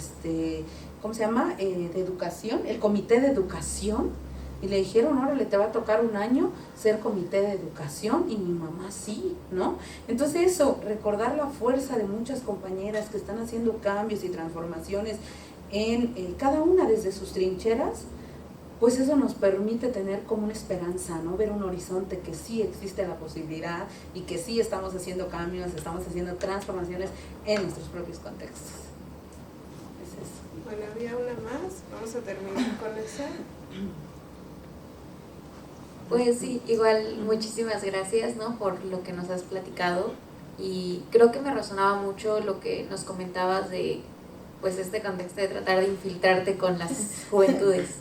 ¿cómo se llama? De educación, el comité de educación, y le dijeron, órale, te va a tocar un año ser comité de educación, y mi mamá sí, ¿no? Entonces eso, recordar la fuerza de muchas compañeras que están haciendo cambios y transformaciones en cada una desde sus trincheras, pues eso nos permite tener como una esperanza, ¿no? Ver un horizonte, que sí existe la posibilidad y que sí estamos haciendo cambios, estamos haciendo transformaciones en nuestros propios contextos. Es eso. Bueno, había una más, vamos a terminar con esa. Pues sí, igual muchísimas gracias, ¿no? Por lo que nos has platicado, y creo que me resonaba mucho lo que nos comentabas de pues este contexto de tratar de infiltrarte con las juventudes,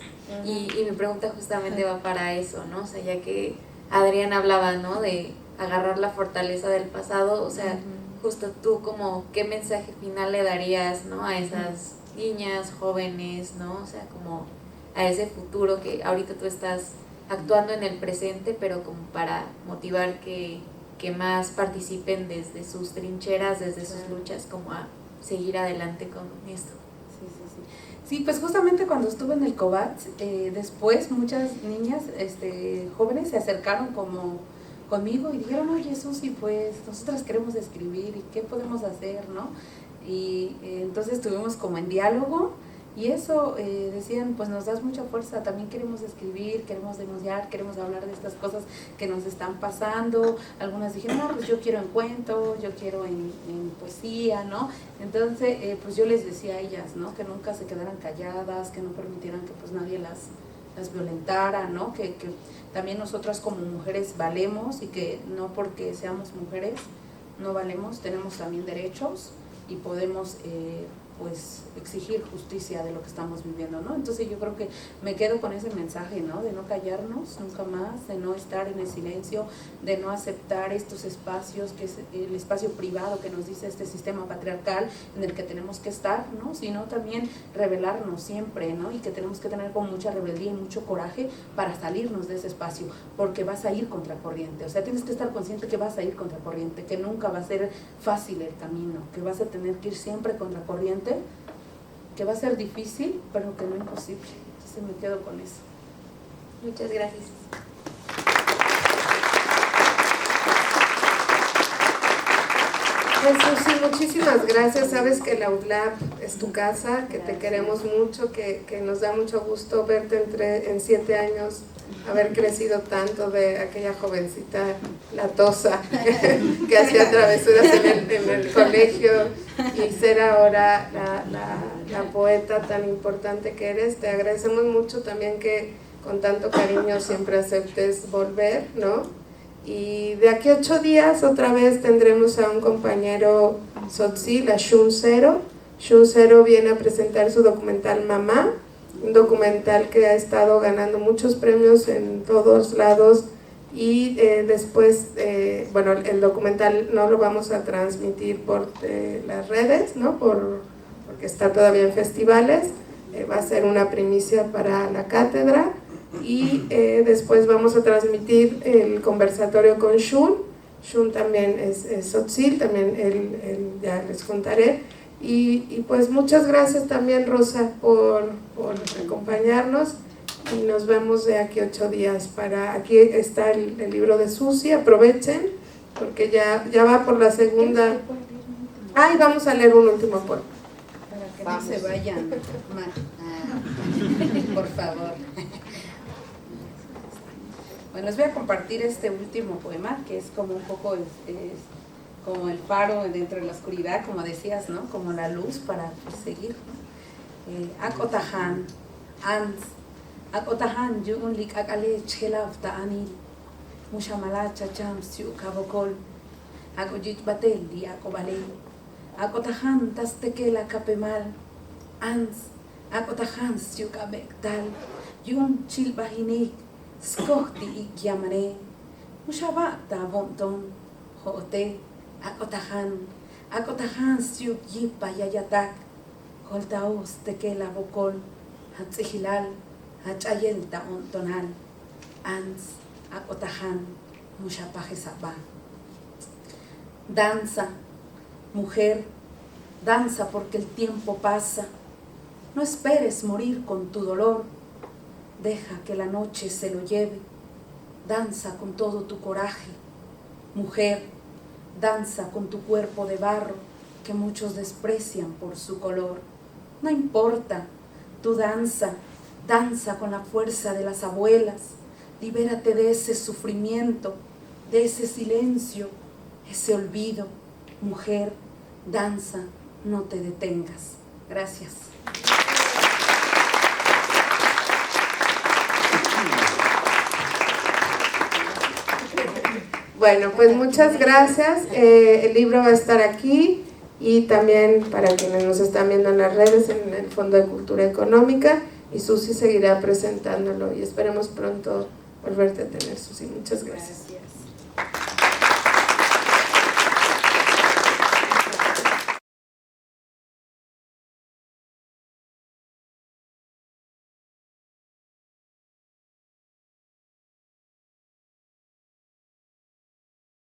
y mi pregunta justamente va para eso, ¿no? O sea, ya que Adrián hablaba, ¿no? De agarrar la fortaleza del pasado, o sea, justo tú como qué mensaje final le darías, ¿no? A esas niñas, jóvenes, ¿no? O sea, como a ese futuro que ahorita tú estás actuando en el presente, pero como para motivar que más participen desde sus trincheras, desde sus luchas, como a seguir adelante con esto. Sí, pues justamente cuando estuve en el COVATS, después muchas niñas jóvenes se acercaron como conmigo y dijeron, oye Susi, pues nosotras queremos escribir, ¿y qué podemos hacer, no? Y entonces estuvimos como en diálogo, y eso decían, pues nos das mucha fuerza, también queremos escribir, queremos denunciar, queremos hablar de estas cosas que nos están pasando. Algunas dijeron, no, pues yo quiero en cuento, yo quiero en poesía, ¿no? Entonces, pues yo les decía a ellas, ¿no? Que nunca se quedaran calladas, que no permitieran que pues nadie las violentara, ¿no? Que también nosotras como mujeres valemos, y que no porque seamos mujeres no valemos, tenemos también derechos y podemos pues exigir justicia de lo que estamos viviendo, ¿no? Entonces yo creo que me quedo con ese mensaje, ¿no? De no callarnos nunca más, de no estar en el silencio, de no aceptar estos espacios, que es el espacio privado que nos dice este sistema patriarcal en el que tenemos que estar, ¿no? Sino también rebelarnos siempre, ¿no? Y que tenemos que tener con mucha rebeldía y mucho coraje para salirnos de ese espacio, porque vas a ir contracorriente, o sea, tienes que estar consciente que vas a ir contracorriente, que nunca va a ser fácil el camino, que vas a tener que ir siempre contracorriente, que va a ser difícil, pero que no imposible. Entonces me quedo con eso. Muchas gracias. Jesús, sí, muchísimas gracias. Sabes que la UDLAP es tu casa, que te queremos mucho, que nos da mucho gusto verte en 7 años, haber crecido tanto de aquella jovencita latosa que hacía travesuras en el colegio y ser ahora la poeta tan importante que eres. Te agradecemos mucho también que con tanto cariño siempre aceptes volver, ¿no? Y de aquí a 8 días otra vez tendremos a un compañero Tzotzil, a Shun Zero. Shun Zero viene a presentar su documental Mamá, un documental que ha estado ganando muchos premios en todos lados y después, bueno, el documental no lo vamos a transmitir por las redes, ¿no? Porque está todavía en festivales, va a ser una primicia para la cátedra. Y después vamos a transmitir el conversatorio con Shun. Shun también es Tzotzil, también él ya les contaré. Y pues muchas gracias también, Rosa, por acompañarnos y nos vemos de aquí a 8 días. Aquí está el libro de Susi, aprovechen porque ya va por la segunda. Y vamos a leer un último poema. Para que no se vayan mal. Por favor. Bueno, les voy a compartir este último poema, que es como un poco como el faro dentro de la oscuridad, como decías, ¿no? Como la luz para seguir, ¿no? Akotahan, ans, akotahan, yun lik akale chelav ta'anil, mushamala chacham siu kabokol, akojit batel di akobalei, akotahan tas tekela kapemal, ans, akotahan siu kabektal, yun chilbahinik, Skohti ikiamane, mushabata bonton, jote, akotahan siuk yipa yayatak, holtaos tekela bokol, hatzihilal, hachayel ta ontonal, ans, akotahan, mushapajezaba. Danza, mujer, danza porque el tiempo pasa, no esperes morir con tu dolor. Deja que la noche se lo lleve, danza con todo tu coraje. Mujer, danza con tu cuerpo de barro que muchos desprecian por su color. No importa, tú danza, danza con la fuerza de las abuelas. Libérate de ese sufrimiento, de ese silencio, ese olvido. Mujer, danza, no te detengas. Gracias. Bueno, pues muchas gracias. El libro va a estar aquí y también para quienes nos están viendo en las redes, en el Fondo de Cultura Económica, y Susi seguirá presentándolo y esperemos pronto volverte a tener, Susi. Muchas gracias. Gracias.